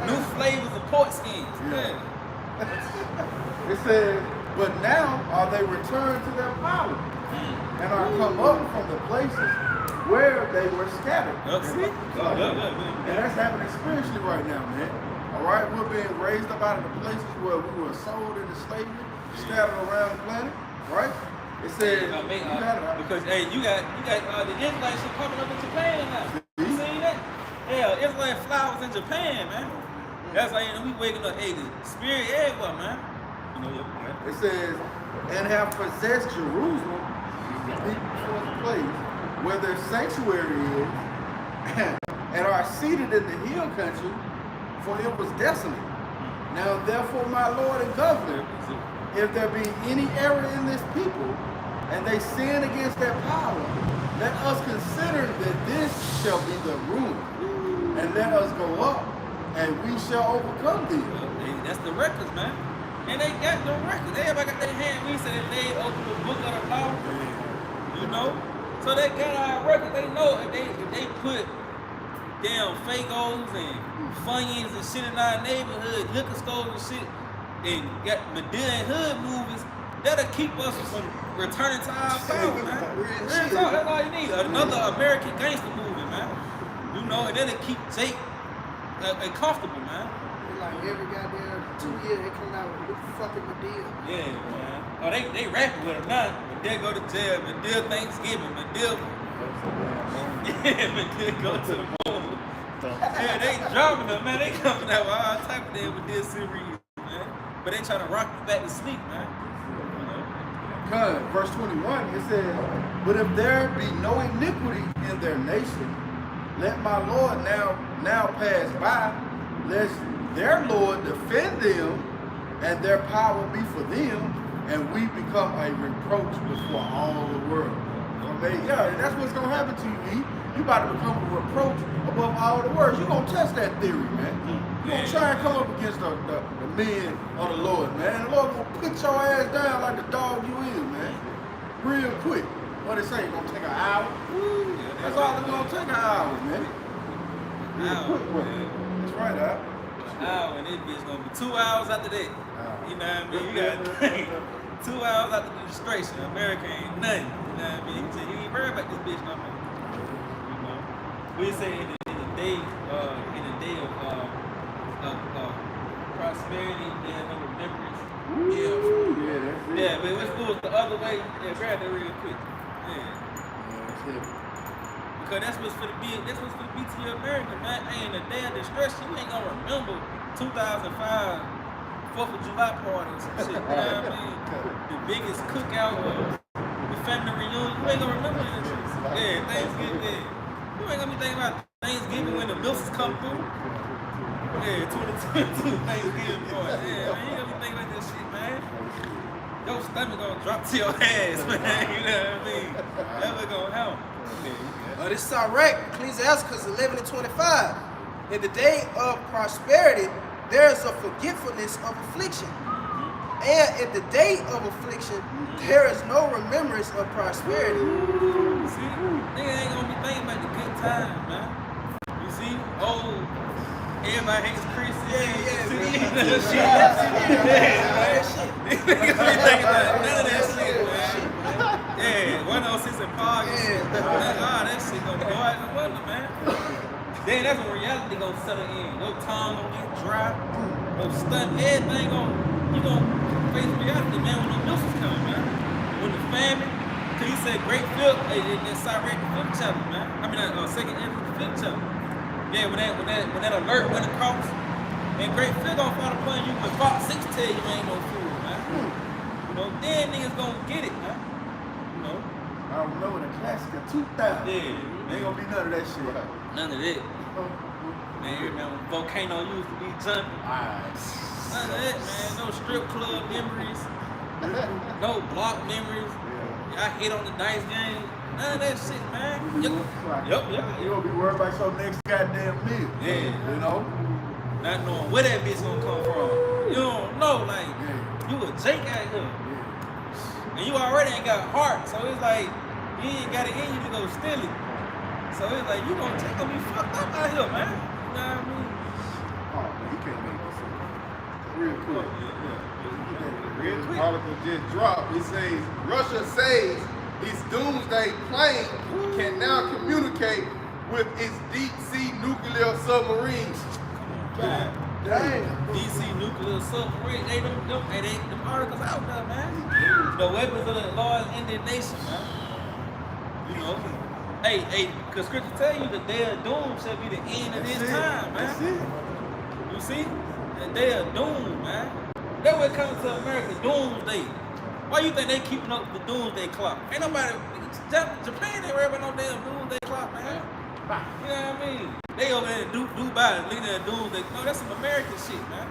New flavors of pork skins. Yeah. It says, but now are they returned to their power, and are come up from the places where they were scattered. And that's happening spiritually right now, man. All right, we're being raised up out of the places where we were sold into slavery, scattered around the planet, right? It says, because hey, you got the Israelites coming up in Japan now. You seen that? Yeah, Israelite flowers in Japan, man. That's how we waking up. Hey, the spirit everywhere, man. You know, it says, and have possessed Jerusalem, the people's place where their sanctuary is, and are seated in the hill country, for it was desolate. Now therefore, my Lord and Governor, if there be any error in this people, and they sin against their power, let us consider that this shall be the ruin, and let us go up, and we shall overcome thee. That's the records, man. And they got the records. Everybody got their hand. We said they open the book of the law. You know? So they got our records. They know if they put damn Fagos and Funyuns and shit in our neighborhood, liquor stores and shit, and got Medina and Hood movies, that'll keep us from returning to our power, man. That's all you need. Another American gangster movie, man. You know, and that'll keep Jake comfortable, man. every goddamn 2 years they come out with a new fucking Medea. Yeah, man. Oh, they rapping with him now. Medea go to jail. Medea Thanksgiving. Medea. Yeah, Medea go to the moon. Yeah, they dropping them, man. They coming out with all type of damn Medea series, man. But they trying to rock you back to sleep, man. Because verse 21, it says, but if there be no iniquity in their nation, let my Lord now pass by, lest their Lord defend them, and their power be for them, and we become a reproach before all the world. Yeah, and that's what's gonna happen to you, E. You about to become a reproach above all the world. You're gonna test that theory, man. You're gonna try and come up against the men of the Lord, man. The Lord gonna put your ass down like the dog you is, man. Real quick. What they say, it's gonna take an hour? That's all it's gonna take, an hour, man. Real quick, man. That's right, Al. An hour, and this bitch gonna be 2 hours after that. You know what I mean? You got 2 hours after the demonstration. America ain't nothing. You know what I mean? He said he ain't worried about this bitch no more. You know? We say in the day of prosperity, then no remembrance. Yeah, that's it. Yeah, but if it was the other way, yeah, grab that real quick. Yeah. That's it. Because that's what's for the be to your America, man. Ain't a day of destruction. You ain't gonna remember 2005 4th of July party or some shit. You know what I mean? The biggest cookout, the family reunion. You ain't gonna remember that shit. Yeah, Thanksgiving. Yeah. You ain't gonna be thinking about Thanksgiving when the mills come through. Yeah, 2022 Thanksgiving party. Yeah, man, you ain't gonna be thinking about that shit, man. Your stomach gonna drop to your ass, man. You know what I mean? That's what's gonna happen. But it's direct. Ecclesiastes 11 and 25. In the day of prosperity, there is a forgetfulness of affliction. And in the day of affliction, there is no remembrance of prosperity. See, nigga ain't gonna be thinking about the good times, man. You see, everybody hates Chris. Niggas be thinking about none of that shit, man. Yeah, 106 and Park and shit. That shit gonna go out in the window, man. Then that's when reality gonna settle in. Your tongue gonna get dry. Your stunt, everything you gonna face reality, man, when the missiles come, man. When the famine, cause he said great filth, it's Sirach the 5th chapter, man. I mean, 2nd Ezra the 5th chapter. Yeah, when that alert went across, and great filth gonna fall upon you, but Fox 6 tell you ain't no fool, man. You know, then niggas gonna get it, man. You know. I remember the classic of 2000. Yeah. Ain't gonna be none of that shit. None of that. Man, you remember when Volcano used to be jumping? None of that, man. No strip club memories. No block memories. I hit on the dice game. None of that shit, man. Yup. You gonna be worried about your next goddamn meal. Yeah. You know? Not knowing where that bitch gonna come from. You don't know, like, you a Jake out here. And you already ain't got heart, so it's like, you ain't got it in you to go steal it. So it's like, you gonna be fucked up out here, man. You know what I mean? Oh, man, you can't make this real quick. Real quick. Article just dropped. It says Russia says its doomsday plane can now communicate with its deep sea nuclear submarines. God damn. DC nuclear submarine, them articles out there, man. The weapons of the Lord's Indian nation, man. You know. Hey, because scripture tell you the day of doom shall be the end of this time, man. That's it. You see? The day of doom, man. That's what comes to America, doomsday. Why you think they keeping up with the doomsday clock? Ain't nobody, Japan ain't worried about no damn doomsday clock, man. You know what I mean? They over there in Dubai, looking at doomsday. No, that's some American shit, man.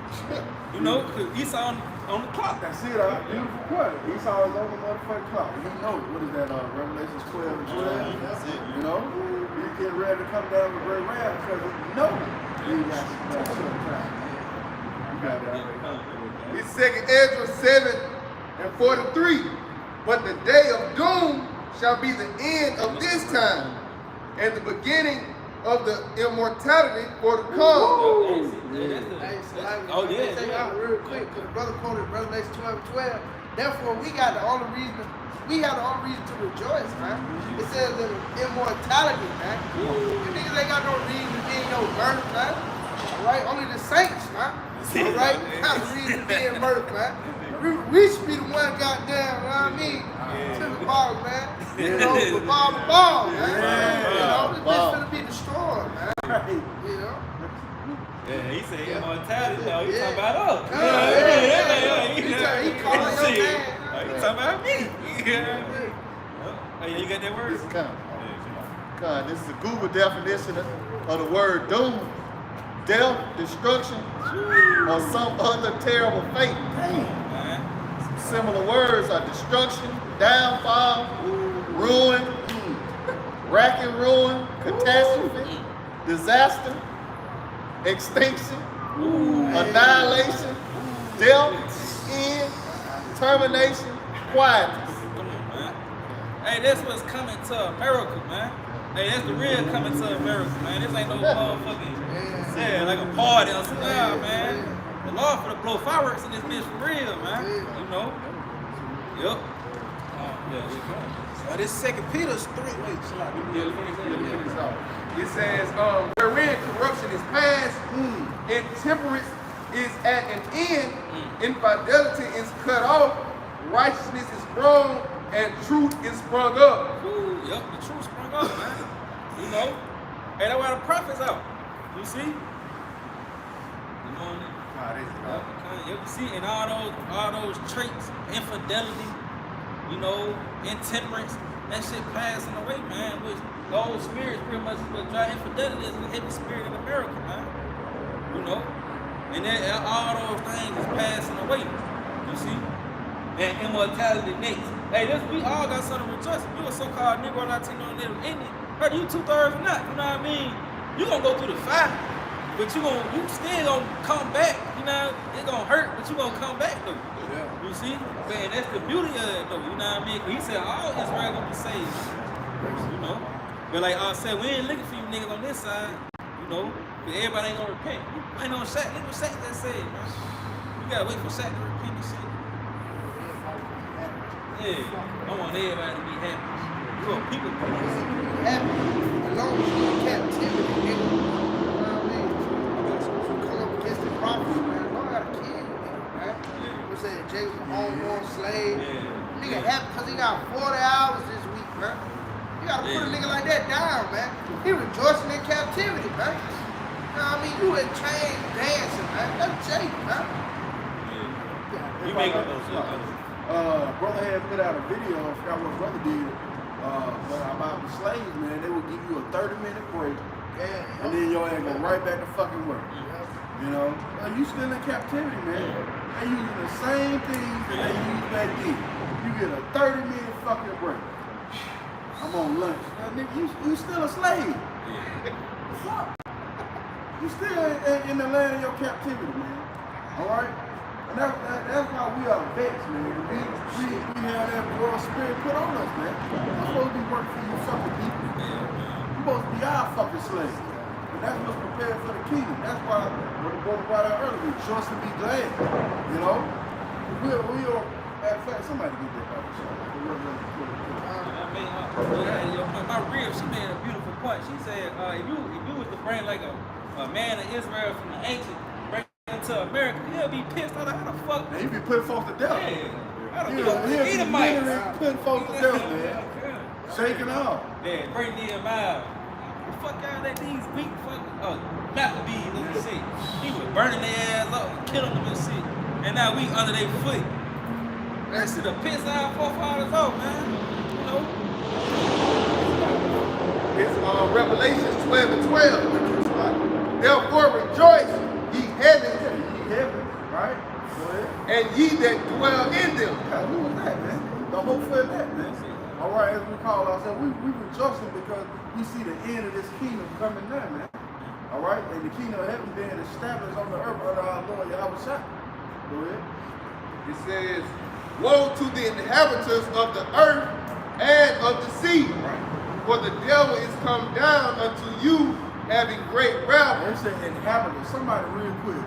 You know, because Esau on the clock. That's it, beautiful quote. Esau is on the motherfucking clock. You know, what is that, Revelations 12 and 12? That's it. You know? You get ready to come down with great wrath because you know you got some short time. You got that already. It's 2nd Ezra 7 and 43. But the day of doom shall be the end of this time, and the beginning of the immortality for the come. Say out real quick, because the brother quoted Revelation 12 and 12. Therefore, we have the only reason to rejoice, man. It says that immortality, man. You niggas ain't got no reason to be in your birth, man. right? Only the saints, man. All right? Not the reason to be in mirth, man. We should be the one goddamn, you know what I mean? To the ball, man. You know, the ball, man. You know, this bitch finna be destroyed, man. You know? Yeah, he said immortality. No, he talking about us. He calling your name. He talking about me. Yeah. Oh, yeah, you got that word? God, this is a Google definition of the word doom. Death, destruction, or some other terrible fate. Similar words are destruction, downfall, ruin, rack and ruin, catastrophe, disaster, extinction, annihilation, death, end, termination, quietness. Come on, man. Hey, that's what's coming to America, man. Hey, that's the real coming to America, man. This ain't no motherfucking, like a party or something, nah, man. The Lord for the blow fireworks in this bitch for real, man. You know? Yup. So this 2 Peter 3. Wait, It says, wherein corruption is past, intemperance is at an end, infidelity is cut off, righteousness is grown, and truth is sprung up. Ooh, yup, the truth sprung up, man. You know? Hey, that's why the prophets out. You see? You know what I mean? You see, and all those traits, infidelity, you know, intemperance, that shit passing away, man. Which the old spirits pretty much is what drive infidelity is the heavy spirit in America, man. You know? And then all those things is passing away. You see? And immortality next. Hey, we all got something to rejoice. You a so-called Negro, Latino, Native Indian. Whether you 2/3 or not, you know what I mean? You gonna go through the fire, but you still gonna come back. You know, it's gonna hurt, but you gonna come back though. Yeah. You see? Man, that's the beauty of it though. You know what I mean? He said all Israel gonna be saved. You know? But like I said, we ain't looking for you niggas on this side. You know? But everybody ain't gonna repent. Ain't no Shaq. Look what Shaq just said, man. You gotta wait for Shaq to repent and shit. Yeah. I want everybody to be happy. You want people to be happy. As long as you're in captivity, nigga. You know what I mean? You come up against the prophets, man. Lord gotta kill you, nigga, man. We say Jay was a homeborn slave. Nigga happy because he got 40 hours this week, man. You gotta put a nigga like that down, man. He rejoicing in captivity, man. You know what I mean? You in chains dancing, man. That's Jay, man. You make up those shit. Brother had put out a video, I forgot what brother did, but about the slaves, man. They would give you a 30-minute break, and then your ass go right back to fucking work. You know? You still in captivity, man. They using the same things that they used back then. You get a 30-minute fucking break. I'm on lunch. Now, nigga, you still a slave. Fuck. You still in the land of your captivity, man. All right? And that's why we are vexed, man. We have that royal spirit put on us, man. I'm supposed to be working for you fucking people. You're supposed to be our fucking slaves. And that's what's prepared for the kingdom. That's why what the brother brought out earlier, rejoice and be glad. You know? We'll matter of fact, somebody get that out of the show. My rib, she made a beautiful point. She said, if you was to bring like a man of Israel from the ancient, bring him to America, he'll be pissed out. How the fuck? Man, he be putting folks to death. Yeah. He'll be literally putting folks to death, man. Shaking off. Yeah, bring Nehemiah. The fuck out that these weak fucking Maccabees, as you say. He was burning their ass up and killing them and shit. And now we under their foot. That shit have pissed our forefathers off, man. You know? It's Revelations 12 and 12. Therefore rejoice, ye heavens, right? and ye that dwell in them. Yeah, who was that, man? The whole foot that, man. All right, as we call ourselves, we rejoicing because we see the end of this kingdom coming now, man. All right, and the kingdom of heaven being established on the earth under our Lord Yahweh Shai. Go ahead. It says, woe to the inhabitants of the earth and of the sea, for the devil is come down unto you, having great wrath. They say inhabitants. Somebody real quick,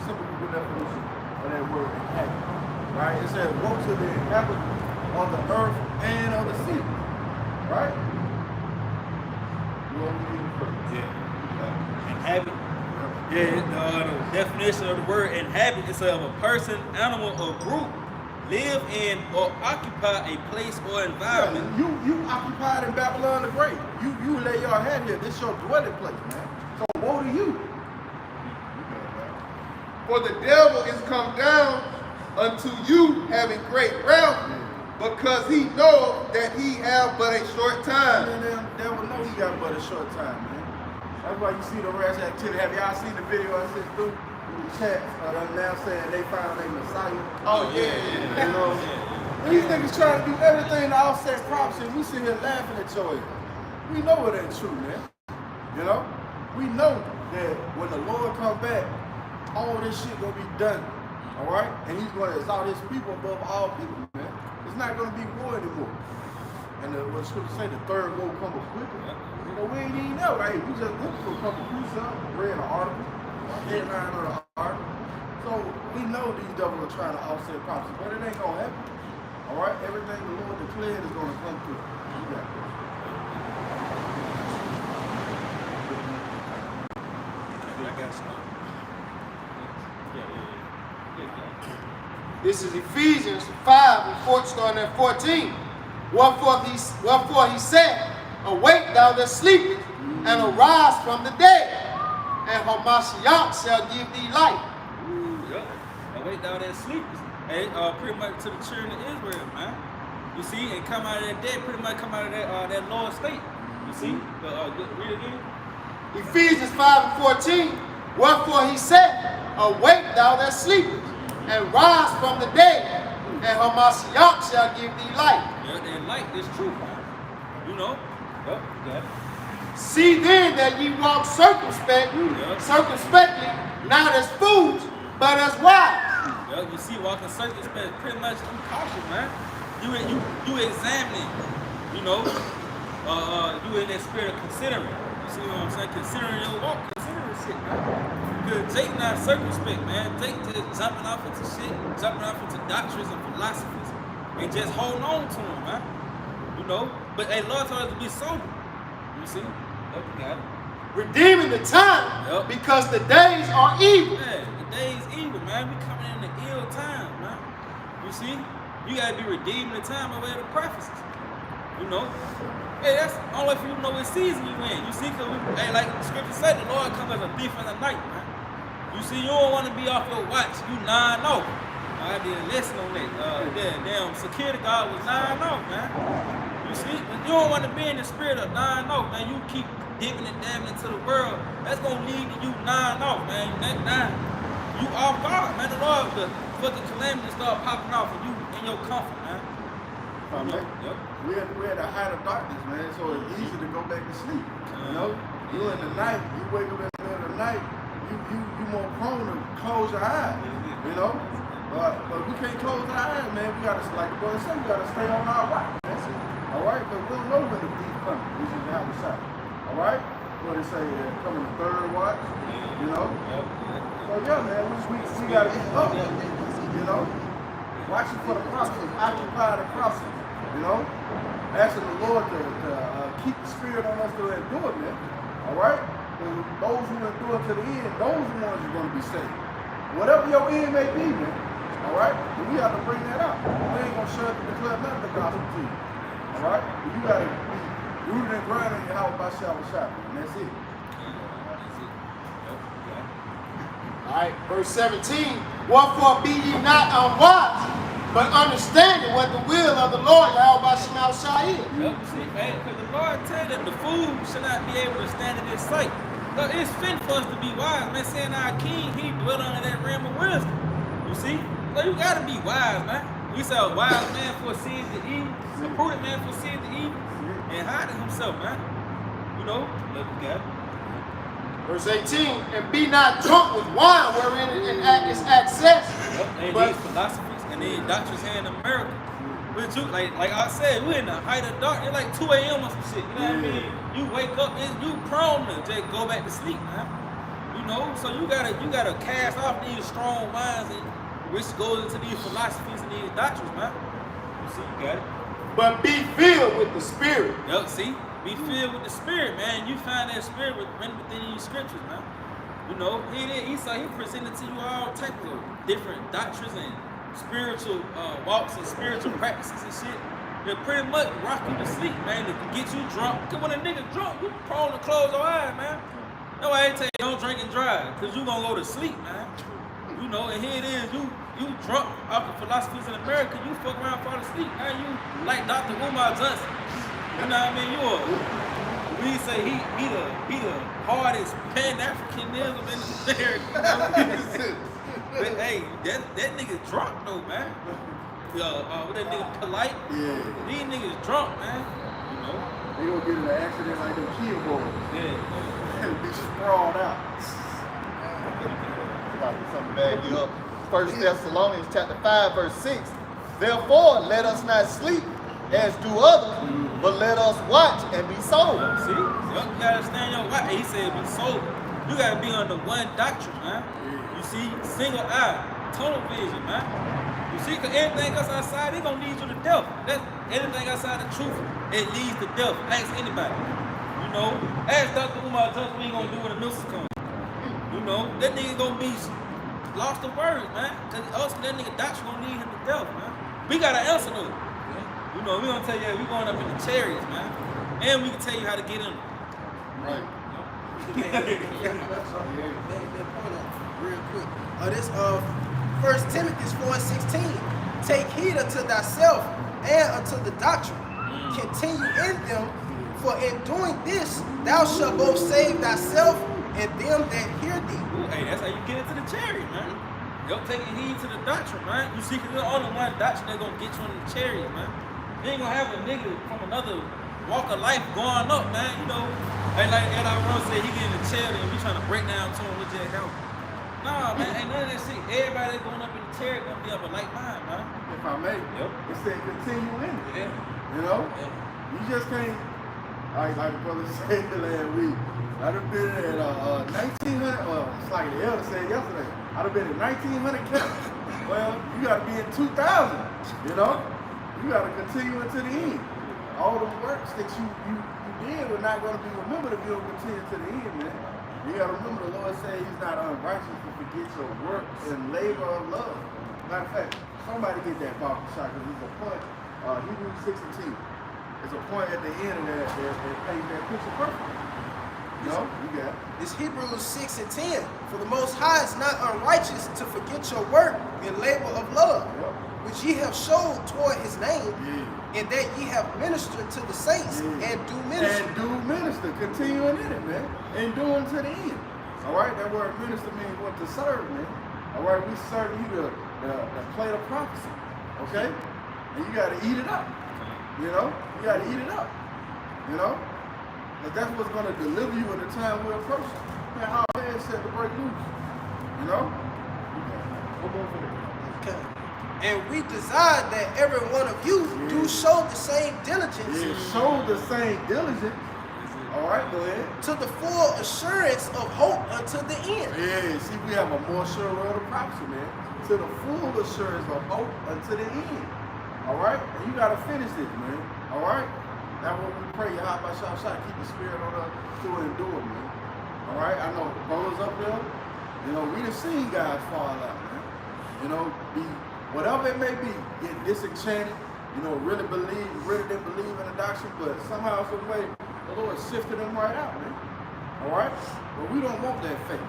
simple people definition of that word inhabitant. Right? It says, woe to the inhabitants of the earth and of the sea. Right? You want me to read it first? Yeah. Inhabit. Yeah, the definition of the word inhabit is of a person, animal, or group live in or occupy a place or environment. Yeah, you occupied in Babylon the Great. You lay your head here. This your dwelling place, man. So woe to you. For the devil is come down unto you having great wealth, because he knoweth that he have but a short time. And then the devil know he got but a short time, man. That's why you see the rash activity. Have y'all seen the video I sent through in the chat? Them now saying they found a Messiah. Oh yeah. You know, these niggas trying to do everything to offset prophecy. We sit here laughing at your ass. We know it ain't true, man. You know, we know that when the Lord come back, all this shit gonna be done. All right, and He's gonna exalt His people above all people, man. It's not gonna be war anymore. And what the scripture say, the third woe cometh quickly. You know, we ain't even know, right? We just went through a couple precepts, read an article, headline of the article. So we know these devils are trying to offset prophecy, but it ain't gonna happen. All right, everything the Lord declared is gonna come through. You got this. This is Ephesians 5 and 4, starting at 14. Wherefore he said, awake thou that sleepest, and arise from the dead, and Hamashiach shall give thee light. Awake thou that sleepest. Hey, pretty much to the children of Israel, man. You see, and come out of that dead, pretty much come out of that lower state. You see? Read it again. Ephesians 5 and 14. Wherefore he said, awake thou that sleepest, and rise from the dead, and Hamashiach shall give thee light. Yeah, and light is truth, man. You know? Yep, got it. See then that ye walk circumspectly, not as fools, but as wise. Yeah, you see, walking circumspect, pretty much you cautious, man. You examining, you know, you in that spirit of considering. You see what I'm saying? Considering your walk, considering shit, man. Because Jake not circumspect, man. Jake just jumping off into shit, jumping off into doctrines and philosophies, and just holding on to them, man. You know? But hey, Lord told us to be sober. You see? Yep, you got it. Redeeming the time, because the days are evil. Yeah, the days evil, man. We coming in the ill time, man. You see? You gotta be redeeming the time by way of the prophecies. You know? Hey, that's only for you to know what season you in. You see, cause hey, like the scripture said, the Lord comes as a thief in the night, man. You see, you don't want to be off your watch. You 9-0. I did a lesson on that. Damn, security guard was 9-0, man. You see, but you don't want to be in the spirit of 9-0, man. You keep dipping and dabbing into the world. That's gonna lead to you 9-0, man. You off guard, man. The Lord, the fucking calamity start popping off and you in your comfort, man. Yep. We're at the height of darkness, man, so it's easy to go back to sleep. You know? You in the night, you wake up in the middle of the night, you more prone to close your eyes, you know? But we can't close our eyes, man. We gotta, like the brother said, we gotta stay on our watch. All right? But we don't know when the thief coming, which is the outside. All right? What they say, coming the third watch, you know? So yeah, man, we gotta be up, you know? Watching for the process, occupy the process, you know? Asking the Lord to keep the spirit on us to endure it, man. All right? And those who endure to the end, those are the ones who are going to be saved. Whatever your end may be, man. All right? And we have to bring that out. We ain't going to shut up and declare nothing but the gospel to you. All right? But you got to be rooted and grounded in your house by shot, and that's it. All right, verse 17. Wherefore be ye not unwise, but understanding what the will of the Lord Yahweh Shema is. Yep, see, man, because the Lord tell that the fool should not be able to stand in his sight. So it's fit for us to be wise, man. Saying our king, he dwelt under that realm of wisdom. You see? So you gotta be wise, man. We say a wise man foresees the evil, a prudent man foresees the evil, and hiding himself, man. You know, look, you got it. Verse 18, and be not drunk with wine wherein is excess. And but these philosophies and these doctrines here in America. But you, like I said, we're in the height of dark. It's like 2 a.m. or some shit. You know what I mean? You wake up and you prone to just go back to sleep, man. You know, so you gotta cast off these strong minds and which goes into these philosophies and these doctrines, man. You see, you got it. But be filled with the Spirit. Yup, see? Be filled with the Spirit, man. You find that Spirit written within these scriptures, man. You know, he presented to you all type of different doctrines and spiritual walks and spiritual practices and shit. They pretty much rock you to sleep, man, to get you drunk. Cause when a nigga drunk, you prone to close your eyes, man. No, I ain't tell you don't drink and drive, cause you gonna go to sleep, man. You know, and here it is, you drunk off the philosophies in America, you fuck around, fall asleep. Now you like Dr. Umar Johnson. You know what I mean? We say he the hardest Pan-Africanism in America. But hey, that nigga drunk though, man. What that nigga polite? Yeah. These niggas drunk, man. You know? They gonna get in an accident like them kid boys. Yeah. And be sprawled out. Something bad you up. 1 Thessalonians chapter 5, verse 6. Therefore, let us not sleep as do others, but let us watch and be sober. See? You gotta stand your watch. He said be sober. You gotta be under one doctrine, man. You see, single eye, tunnel vision, man. You see, cause anything else outside, it gonna lead you to death. Anything outside the truth, it leads to death. Ask anybody. You know, ask Dr. Umar Johnson what he gonna do when the missiles come. You know, that nigga gonna be lost of words, man. Cause ultimately that nigga doctrine gonna lead him to death, man. We got an answer though. You know, we gonna tell you, we going up in the chariots, man. And we can tell you how to get in. Right. Real quick. This 1 Timothy 4:16. Take heed unto thyself and unto the doctrine. Continue in them, for in doing this thou shalt both save thyself and them that hear thee. Ooh, hey, that's how you get into the chariot, man. Yo, taking heed to the doctrine, man. You see, cause there's only one doctrine that's gonna get you in the chariot, man. You ain't gonna have a nigga from another walk of life going up, man. You know, and like Ed Alvarez said, he get in the chariot and we trying to break down to him with that help. Nah, man, ain't none of that shit. Everybody that's going up in the chariot gonna be of a like mind, man. If I may, Yep. it said continue in it. Yeah. You know? Yeah. You just can't, like the brother said last week, I'd have been at 1900, it's like the elder said yesterday, I'd have been at 1900 camp. Well, you gotta be in 2000, you know? You gotta continue until the end. All the works that you did are not gonna be remembered if you don't continue to the end, man. You gotta remember the Lord said he's not unrighteous to forget your work and labor of love. Matter of fact, somebody get that Bible shot because there's a point, Hebrews 6:10. There's a point at the end of that paints that picture perfect. No, you got it. It's Hebrews 6:10. For the Most High is not unrighteous to forget your work and labor of love, which ye have showed toward his name, and that ye have ministered to the saints and do minister. And do minister, continuing in it, man. And doing to the end. All right, that word minister means what to serve, man. All right, we serve you the plate of prophecy, okay? And you got to eat it up, you know? You got to eat it up, you know? But that's what's going to deliver you at the time we're approaching. Man, our head set to break loose, you know? Okay. And we desire that every one of you do show the same diligence Show the same diligence. All right, go ahead. to the full assurance of hope unto the end. Yeah, see, we have a more sure word of prophecy, man. To the full assurance of hope unto the end. All right? And you got to finish this, man. All right? That's what we pray. Yahweh keep the spirit on us to endure, man. All right? I know brothers up there, you know, we done seen guys fall out, man. You know, be whatever it may be, get disenchanted, you know, really didn't believe in the doctrine, but somehow, some way, the Lord sifted them right out, man. All right? But we don't want that faith.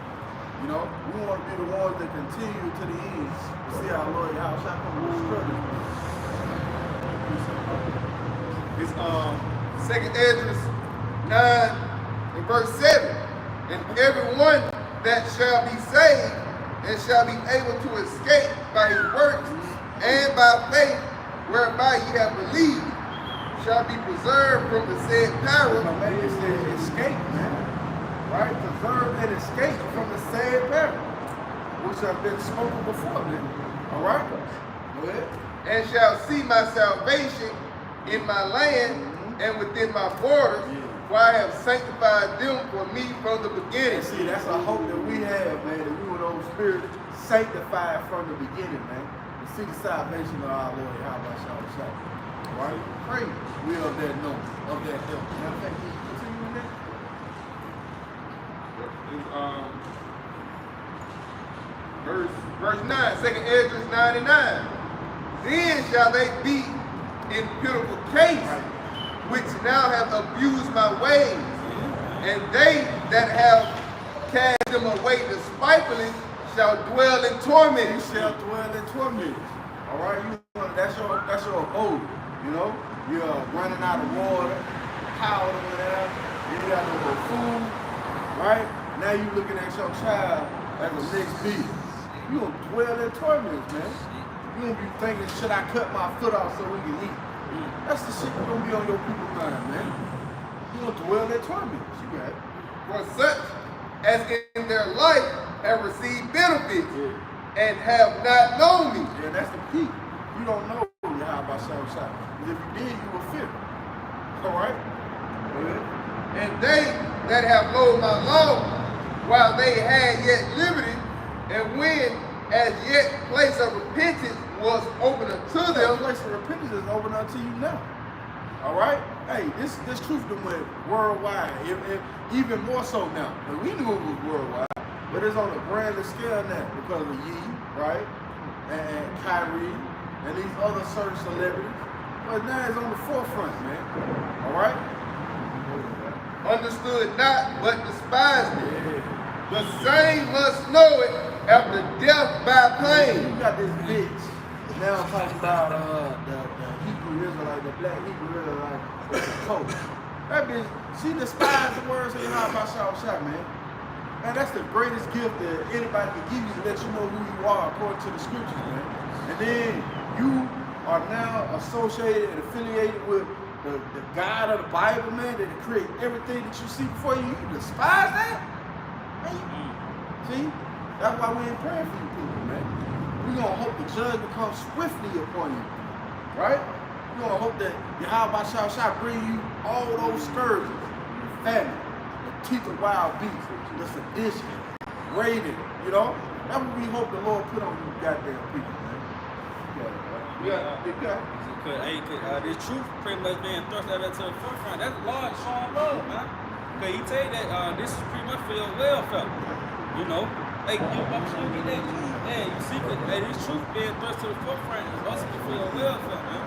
You know, we want to be the ones that continue to the end to see our Lord Yahweh come with struggle. It's 2 Esdras 9 and verse 7. And everyone that shall be saved and shall be able to escape by his works and by faith whereby ye have believed shall be preserved from the said power. Man, it says escape, man. Right? Preserve and escape from the said peril, which have been spoken before, man. All right? Go ahead. And shall see my salvation in my land and within my borders, for I have sanctified them for me from the beginning. See, that's a hope that we have, man, that we were those spirits sanctified from the beginning, man. To see the salvation of our Lord Yahweh Shah. Right? Pray we of that note, of that help. Matter of fact, can you continue in that? Verse 9, 2nd Esdras 99. Then shall they be in pitiful case, which now have abused my ways, and they that have cast them away despitefully shall dwell in torment. You shall dwell in torment. All right, that's your abode. You know, you're running out of water, power, whatever. You got no more food, right? Now you looking at your child as the next beast. You gonna dwell in torments, man. You gonna be thinking, should I cut my foot off so we can eat? That's the shit that's gonna be on your people's mind, man. You gonna dwell in torments. You got it. For such as in their life have received benefits and have not known me. Yeah, that's the key. You don't know how about Shah. If you did, you would fear. All right? And they that have loathed my law while they had yet liberty, and when as yet place of repentance was open unto The them. place of repentance is open unto you now. All right? Hey, this truth done went worldwide, even more so now. And we knew it was worldwide, but it's on a grander scale now because of Ye, right? And Kyrie, and these other certain celebrities. But now it's on the forefront, man. All right? Understood not, but despised it. Yeah. The same must know it after death by pain. You got this bitch now talking about the Hebrew Israelite, the black Hebrew Israelite with the coat. That bitch, she despised the words of Yahweh Shah, man. Man, that's the greatest gift that anybody can give you to let you know who you are according to the scriptures, man. And then you are now associated and affiliated with the God of the Bible, man, that create everything that you see before you. You despise that? Man, see? That's why we ain't praying for you people, man. We're going to hope the judge becomes swiftly upon you, right? We're going to hope that Yahweh shall bring you all those scourges, the famine, the teeth of wild beasts, the sedition, raiding, you know? That's what we hope the Lord put on you goddamn people, man. This truth pretty much being thrust out to the forefront. That's Lord showing love, man. Cause he tell you that this is pretty much for your welfare. You know, like I'm sure you get that. Man, you see, this truth being thrust to the forefront is also for your welfare, man.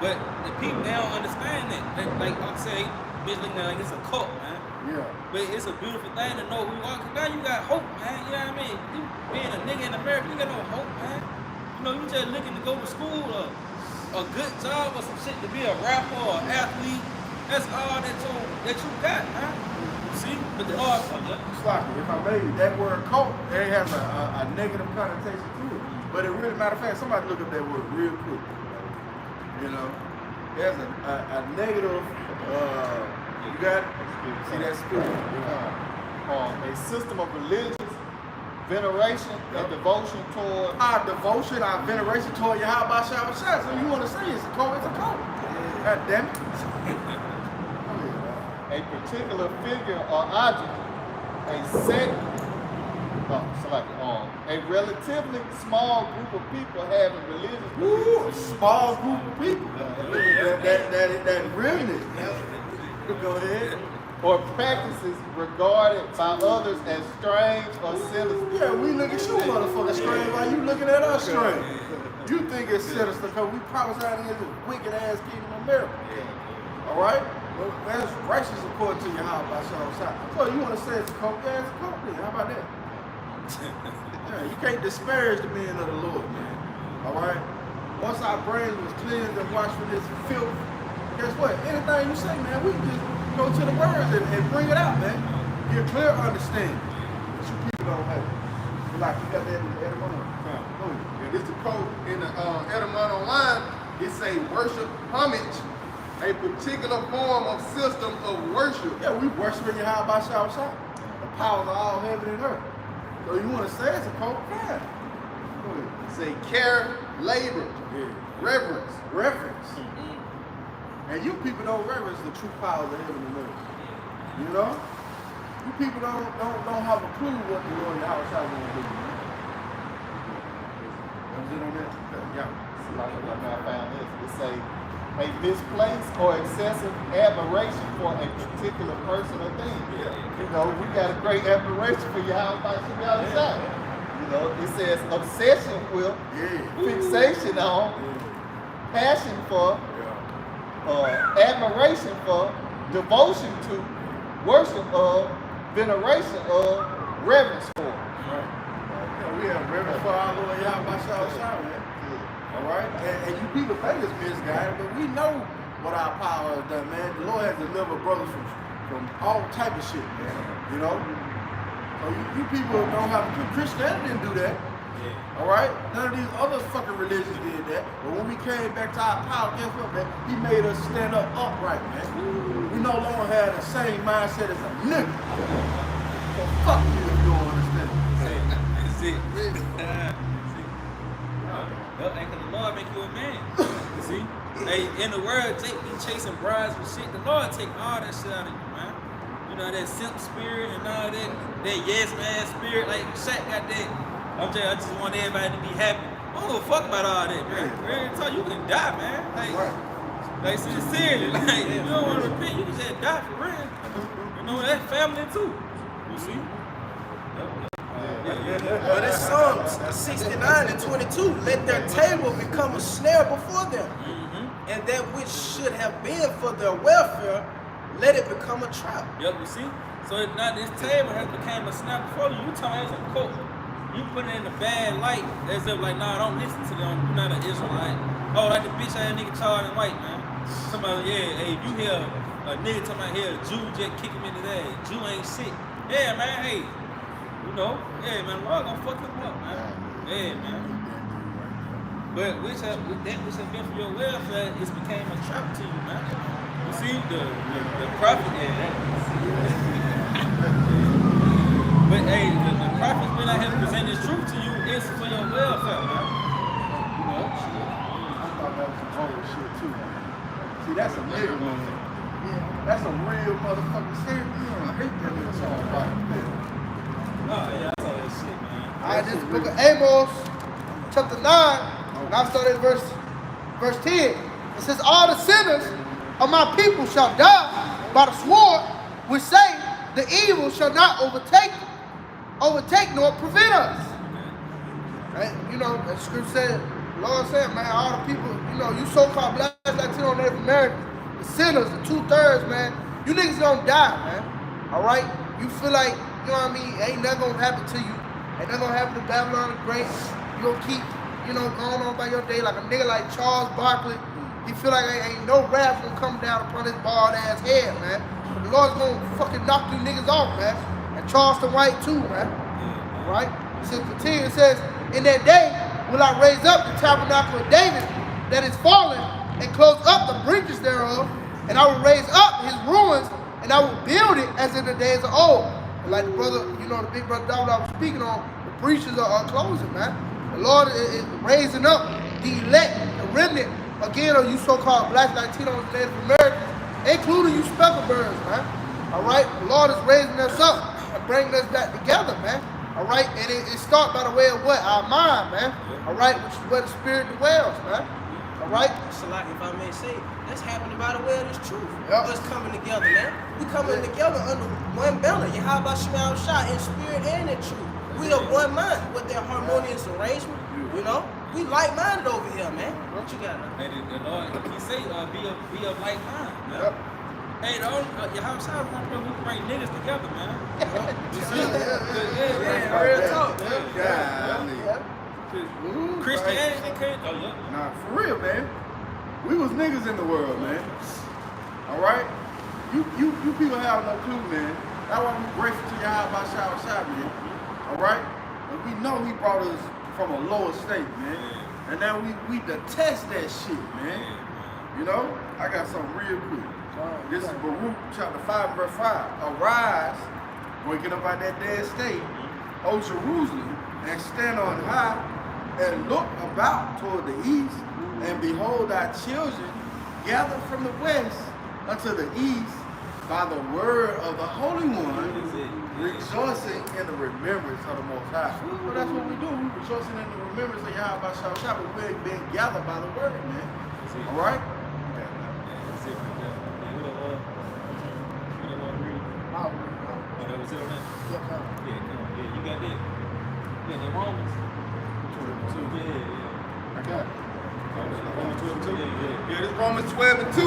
But the people they don't understand that. Like I say, bitch looking at it like it's a cult, man. Yeah. But it's a beautiful thing to know who you are. Cause now you got hope, man. You know what I mean? You being a nigga in America, you got no hope, man. You know, you just looking to go to school or a good job or some shit to be a rapper or an athlete. That's all that you got, man. See? But the Lord, Sloppy, if I may, that word cult, it has a negative connotation to it. But it really, matter of fact, somebody look up that word real quick. You know, there's a negative, you got it? See that spirit? A system of religious veneration and devotion toward Our devotion, our veneration toward Yahweh Shah. So you want to say it's a cult, it's a cult. God damn it. a particular figure or object, a relatively small group of people having religious Ooh, a beliefs. small group of people. That realness. Go ahead. Or practices regarded by others as strange or sinister. Yeah, we look at you motherfucker strange while you looking at us strange. You think it's sinister because we prophesying against this wicked ass kingdom of America. All right? Well, that's righteous according to Yahweh Shah. So you want to say it's a cult? Yeah, it's a cult. How about that? Yeah, you can't disparage the men of the Lord, man. All right? Once our brains was cleansed and washed from this filth, guess what? Anything you say, man, we can just go to the words and bring it out, man. Get clear understanding. But you people don't have it. Like you got that in the Edmond. Go ahead. And this the quote in the Edmond Online. It say worship homage, a particular form of system of worship. Yeah, we worship Yahweh Shah. The powers of all heaven and earth. So you want to say it's a cult? Fine. Go ahead. Say care, labor, Yeah. reverence. Reverence. And you people don't reverence the true powers of heaven and earth. You know? You people don't have a clue what the Lord Yahweh Shah is going to do. Was it on that? Yeah. I found this. It say a misplaced or excessive admiration for a particular person or thing. You know, we got a great admiration for Yahweh Shah. You know, it says obsession with, fixation on, passion for, admiration for, devotion to, worship of, veneration of, reverence for. Right. Yeah, we have reverence for our Lord Yahweh Shah, man. All right? And you people think it's misguided, but we know what our power has done, man. The Lord has delivered brothers from all type of shit, man. You know? So you people don't have to, Christianity didn't do that. All right? None of these other fucking religions did that. But when we came back to our power, guess what, man? He made us stand up upright, man. We no longer have the same mindset as a nigga. So fuck you if you don't understand it. That's it. Hey, cause the Lord make you a man. You see? Hey, in the world, Jake be chasing brides and shit. The Lord take all that shit out of you, man. You know, that simp spirit and all that yes man spirit. Like Shaq got that. I just want everybody to be happy. I don't give a fuck about all that, man. You can die, man. Like sincerely, like if you don't want to repent, you can just die for real. You know, that's family too. You see? But it's Psalms 69 and 22. Let their table become a snare before them, and that which should have been for their welfare, let it become a trap. Yep, you see? So now this table has become a snare before you. You talking as a cook. You put it in a bad light, as if like, nah, don't listen to them. You're not an Israelite. Oh, like the bitch ass nigga charged in white, man. Somebody, hey, if you hear a nigga talking about here, a Jew just kick him in his ass. Jew ain't shit. Yeah, man, hey. You know, yeah, man, Lord gonna fuck him up, man. Yeah, man. But which has been for your welfare, it's became a trap to you, man. You see, the prophet, but hey, the prophet been out here presenting this truth to you is for your welfare, man. You know? I thought that was some old shit too. See, that's a nigga, man. That's a real motherfucking serious. I hate that nigga song about it. Oh, yeah, I saw that shit, man. Alright, this is the book of Amos, chapter 9, and I'll start at verse 10. It says, all the sinners of my people shall die by the sword, which say the evil shall not overtake nor prevent us. Right? You know, the scripture said, the Lord said, man, all the people, you know, you so-called black, Latino, Native Americans, the sinners, the 2/3, man, you niggas gonna die, man. All right? You feel like, you know what I mean, ain't nothing gonna happen to you. Ain't nothing gonna happen to Babylon the Great. You gonna keep, you know, going on by your day like a nigga like Charles Barkley. He feel like ain't no wrath gonna come down upon his bald ass head, man. But the Lord's gonna fucking knock you niggas off, man. And Charleston White too, man. Right? It says, continue, it says, in that day will I raise up the tabernacle of David that is fallen and close up the breaches thereof, and I will raise up his ruins, and I will build it as in the days of old. And like the brother, you know, the big brother Dawud I was speaking on, the breaches are closing, man. The Lord is raising up the elect, the remnant, again, of you so-called black, Latinos, Native Americans, including you speckled birds, man. All right? The Lord is raising us up and bringing us back together, man. All right? And it starts by the way of what? Our mind, man. All right? Which is where the spirit dwells, man. All right? So like, if I may say, that's happening by the way of this truth. Yep. Us coming together, man. We coming together under one banner. Yahweh Shema Shah in spirit and in truth. We are one mind with their harmonious arrangement, you know? We like-minded over here, man. What you got now? Hey, the Lord, he say, be of like mind, man. Yep. Hey, Yahweh Shai is one person who can bring niggas together, man. You see? Yeah, real talk. Christianity, they can't. Oh, yeah. Nah, for real, man. We was niggas in the world, man. All right? You people have no clue, man. That's why we're grateful to Yahweh Shai, man. All right? And we know he brought us from a lower state, man. Yeah. And now we detest that shit, man. You know? I got something real quick. This is Baruch chapter 5, verse 5. Arise, waking up out that dead state, O Jerusalem, and stand on high, and look about toward the east, and behold thy children gathered from the west unto the east by the word of the Holy One, rejoicing in the remembrance of the Most High. Well, that's what we do. We rejoicing in the remembrance of Yahweh Shah, but we're being gathered by the word, man. All right? You got that? Yeah, the Romans. 12 and 2. Yeah, I got it. Romans 12 and 2. Yeah, this Romans 12 and 2.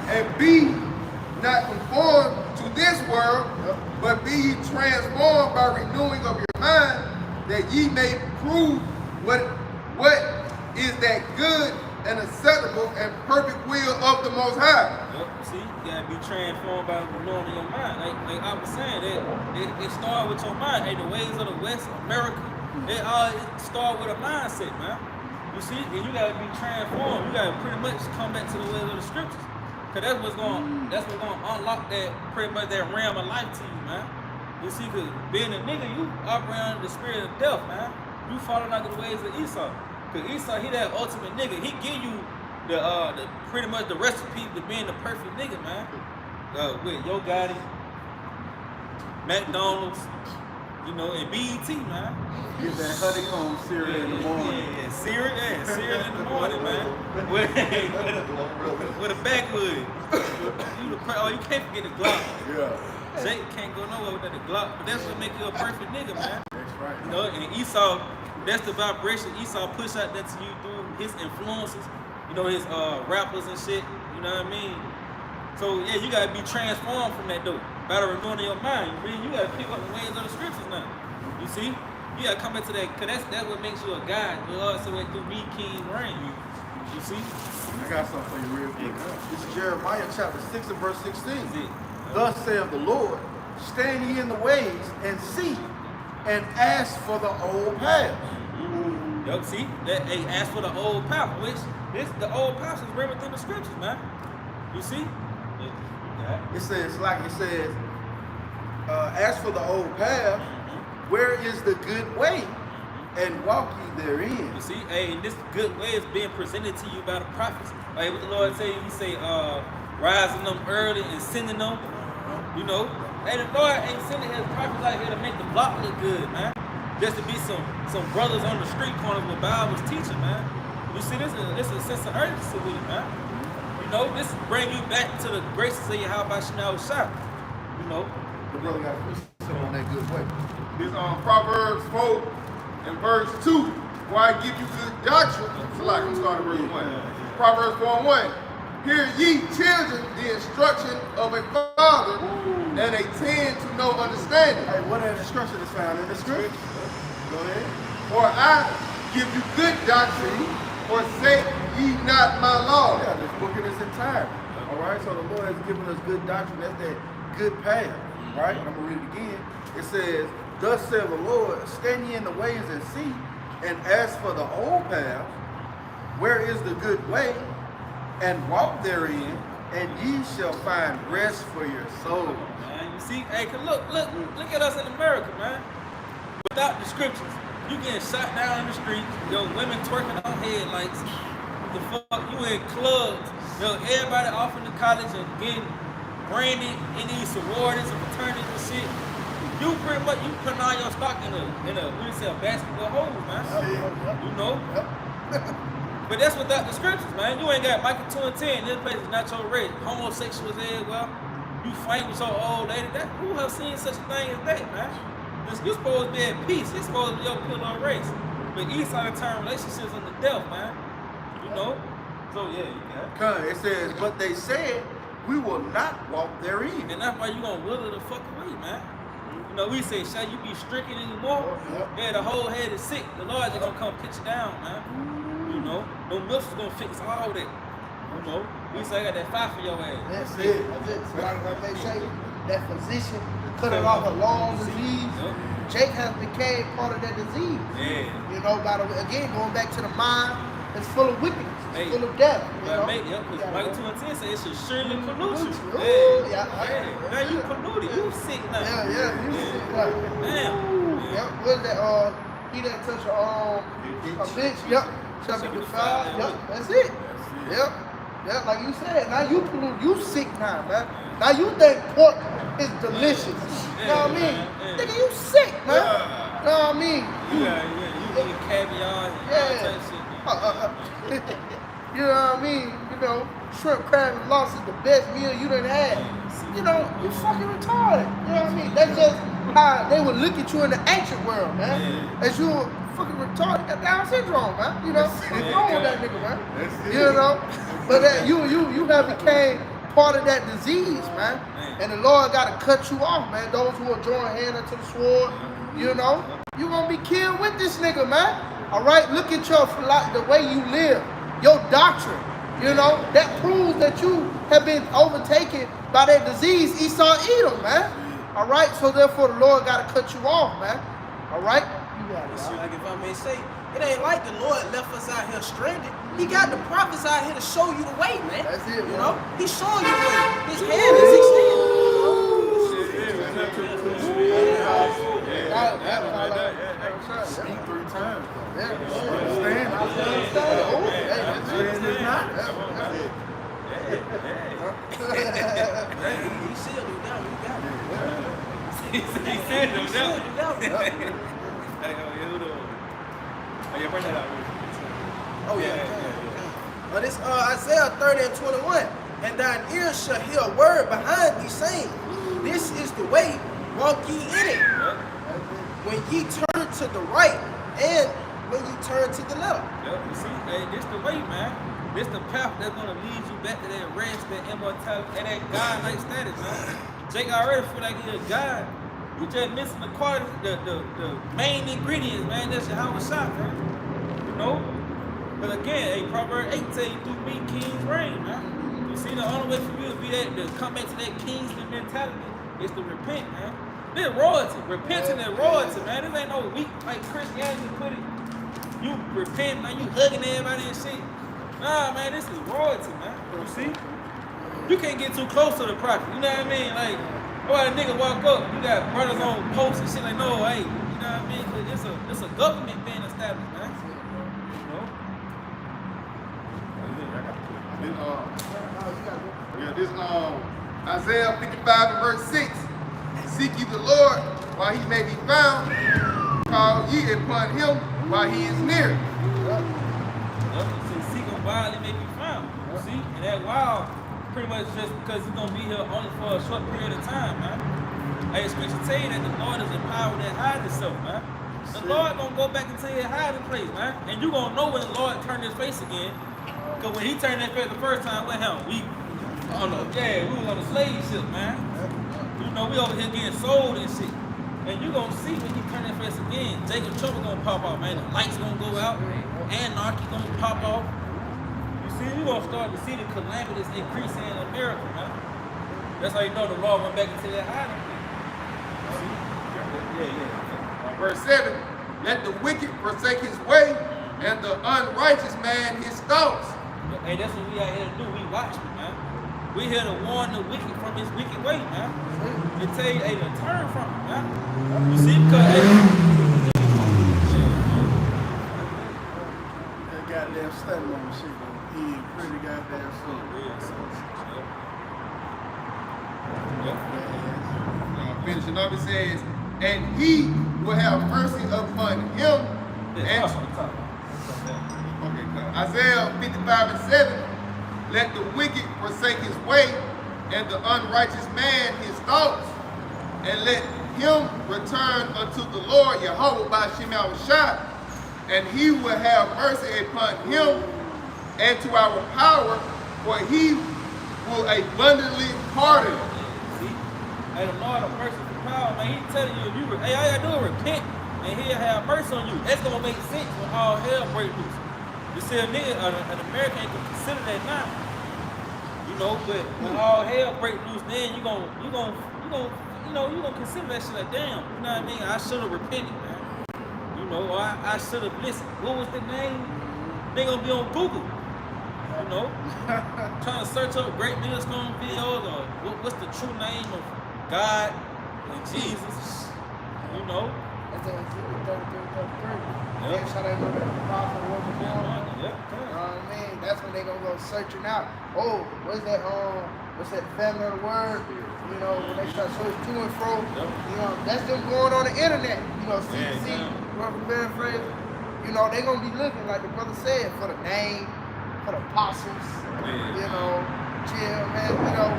And be not conformed to this world, but be ye transformed by renewing of your mind, that ye may prove what is that good and acceptable and perfect will of the Most High. Yep. See, you gotta be transformed by the renewing of your mind. Like I was saying, it start with your mind. Hey, the ways of the West, America, it start with a mindset, man. You see, and you gotta be transformed. You gotta pretty much come back to the ways of the scriptures. Cause that's what's gonna unlock that pretty much that realm of life to you, man. You see, cause being a nigga, you operate under the spirit of death, man. You following after the ways of Esau. Cause Esau, he that ultimate nigga. He give you the pretty much the recipe to being the perfect nigga, man. With Yo Gotti, McDonald's, you know, and BET, man. Get that honeycomb cereal in the morning. Yeah, cereal in the morning, man. With a backwood. You can't forget the Glock. Yeah. Jake can't go nowhere without the Glock, but that's what make you a perfect nigga, man. That's right. You know, and Esau, that's the vibration Esau push out that to you through his influences, you know, his rappers and shit, you know what I mean? So yeah, you gotta be transformed from that though. By the renewing of your mind. You gotta pick up the ways of the scriptures now. You see? You gotta come into that, cause that's what makes you a God. The Lord said through me, King reign. You see? I got something for you real quick. This is Jeremiah chapter 6 and verse 16. That's it. Thus saith the Lord, stand ye in the ways and see, and ask for the old paths. Yup, see? That ask for the old path, which the old path is written within the scriptures, man. You see? Yeah. It says, ask for the old path, where is the good way, and walk ye therein. You see, hey, this good way is being presented to you by the prophets. Like what the Lord say, he say, rising them early and sending them, you know. Hey, the Lord ain't sending his prophets out here to make the block look good, man. Just to be some brothers on the street corner where Bible was teaching, man. You see, this is a sense of urgency with it, man. You know, this bring you back to the graces of your how about Chanel shop. You know. The brother got to on that good way. This Proverbs 4 and verse 2. Why I give you good doctrine. So like I'm starting verse 1. Proverbs 4 and 1. Hear ye children the instruction of a father, and attend to no understanding. Hey, what that instruction is found in the scripture? Go ahead. For I give you good doctrine, forsake ye not my law. Yeah, this book in its entirety. All right, so the Lord has given us good doctrine. That's that good path. Right? I'm going to read it again. It says, thus saith the Lord, stand ye in the ways and see, and ask for the old path, where is the good way, and walk therein, and ye shall find rest for your soul. Man, you see, hey, look at us in America, man. Without the scriptures, you getting shot down in the street, yo, women twerking on headlights. The fuck, you in clubs, yo, everybody off in the college and getting branded in these sororities and fraternities and shit. You pretty much putting all your stock in a basketball hole, man. You know? But that's without the scriptures, man. You ain't got Micah 2 and 10. This place is not your race. Homosexuals there, well, you fight with your old lady. Who have seen such a thing as that, man? You're supposed to be at peace. It's supposed to be your pillar of race. But Esau turned relationships into death, man. You know? So yeah, you got it. It says, but they said, we will not walk therein. And that's why you gonna wither the fuck away, man. You know, we say, shall you be stricken anymore? Yeah, the whole head is sick. The Lord is gonna come pitch down, man. You know, no milk's gonna fix all that. You know, we say I got that fire for your ass. That's it. So like they say, that physician cutting off a long disease. Jake has became part of that disease. Yeah. You know, by the way, again, going back to the mind, it's full of wickedness. It's full of death. You know? Because Micah 2 and 10 says it should surely pollute you. Ooh, yeah. Now you polluted. You sick now. Yeah, you sick. Like, damn. Yep. What's that? He didn't touch a bitch. Yep. Shall be defiled. Yep. That's it. Yep. Yeah, like you said. Now you pollute. You sick now, man. Now you think pork is delicious. You know what I mean? Nigga, you sick, man. You know what I mean? You eat caviar and all that shit. You know what I mean? You know, shrimp, crab, and lobster is the best meal you done had. You know, you fucking retarded. You know what I mean? That's just how they would look at you in the ancient world, man. As you a fucking retarded, got Down syndrome, man. You know, what's wrong with that nigga, man? You know, but that you have became part of that disease, man. And the Lord got to cut you off, man. Those who are drawing hand unto the sword, you know, you gonna be killed with this nigga, man. All right, look at your the way you live, your doctrine. You know, that proves that you have been overtaken by that disease, Esau Edom, man. All right, so therefore the Lord got to cut you off, man. All right? You got it. Like if I may say, it ain't like the Lord left us out here stranded. He got the prophets out here to show you the way, man. That's it, You man. know, He's showing you the way. His hand is extended. Speak 3 times. Yeah. Understand? He sealed you down. You got it. He said He them sealed down. you down. Oh yeah. But it's Isaiah 30 and 21. And thine ears shall hear a word behind thee saying, this is the way, walk ye in it. When ye turn to the right and when ye turn to the left. Yep, you see, hey, this the way, man. This the path that's gonna lead you back to that rest, that immortality, and that God-like status, man. Jake already feel like he a God. You just missing the quality, the main ingredients, man. That's your house shot, man. You know? But again, hey, Proverbs 8 tell you through me kings reign, man. You see, the only way for you to be that, to come back to that kingly mentality is to repent, man. This royalty. Repenting is royalty, man. This ain't no weak, like Christianity put it. You repent, man. You hugging everybody and shit. Nah, man, this is royalty, man. You see? You can't get too close to the prophet. You know what I mean? Like, boy, a nigga walk up, you got brothers on posts and shit like, no, hey, you know what I mean? Cause it's a government being established, man. You know? This Isaiah 55 and verse 6. Seek ye the Lord while he may be found. Call ye upon him while he is near. Seek him while he may be found. You see? And that while, pretty much just because he's going to be here only for a short period of time, man. Hey, scripture tell you that the Lord is a power that hides itself, man. The Lord going to go back into his hiding place, man. And you going to know when the Lord turned his face again. Because when he turned that face the first time, what happened? We was on a slave ship, man. You know, we over here getting sold and shit. And you gonna see when he turn that face again, Jacob trouble gonna pop off, man. The lights gonna go out, anarchy gonna pop off. You see, you gonna start to see the calamities increasing in America, man. That's how you know the Lord went back into that hiding place. Verse 7. Let the wicked forsake his way, and the unrighteous man his thoughts. Hey, that's what we out here to do. We watchmen, man. We here to warn the wicked from his wicked way, man. And tell you, hey, to turn from it, man. You see, because, hey, That goddamn study on shit, though. He ain't pretty goddamn slow. Finishing up, it says, and he will have mercy upon him. And, Isaiah 55 and 7, let the wicked forsake his way, and the unrighteous man his thoughts, and let him return unto the Lord Yahweh by Shem Shah, and he will have mercy upon him and to our power, for he will abundantly pardon. See? Hey, the Lord of mercy and power, man, he telling you, if you, hey, all you gotta do is repent, and he'll have mercy on you. That's gonna make sense when all hell breaks loose. You see, a nigga, an American ain't gonna consider that now. You know, but when all hell break loose, then you gonna consider that shit like, damn, you know what I mean? I should have repented, man. You know, or I should have listened. What was the name? They gonna be on Google. You know, trying to search up Great Millstone videos or what's the true name of God and Jesus. You know. That's Ezekiel 33. Yep. That's how they know that the prophet wasn't born. Yep. You know what I mean? That's when they gonna go searching out. Oh, what's that family of the word? You know, when they start searching to and fro, you know, that's them going on the internet. You know, CDC, Robert Van Fraser. You know, they gonna be looking, like the brother said, for the name, for the apostles. You know, chill, man. You know,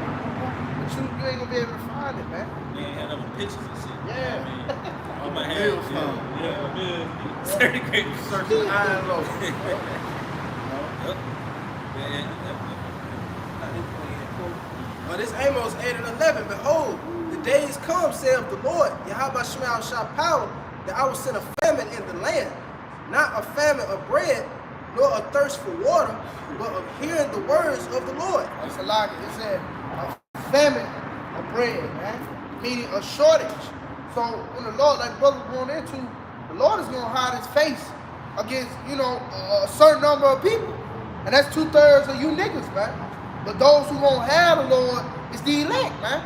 but you ain't gonna be able to find it, man. They ain't had no pictures and shit. Yeah. You might have Millstone. certain great Searching high and low. Yep. Yeah. Well, this Amos 8 and 11, behold, the days come, saith the Lord, Yahweh Shema shall power, that I will send a famine in the land, not a famine of bread, nor a thirst for water, but of hearing the words of the Lord. That's a lot. It said a famine of bread, man, meaning a shortage. So when the Lord, like brother going into, the Lord is gonna hide His face against, a certain number of people, and that's 2/3 of you niggas, man. But those who won't have the Lord is the elect, man.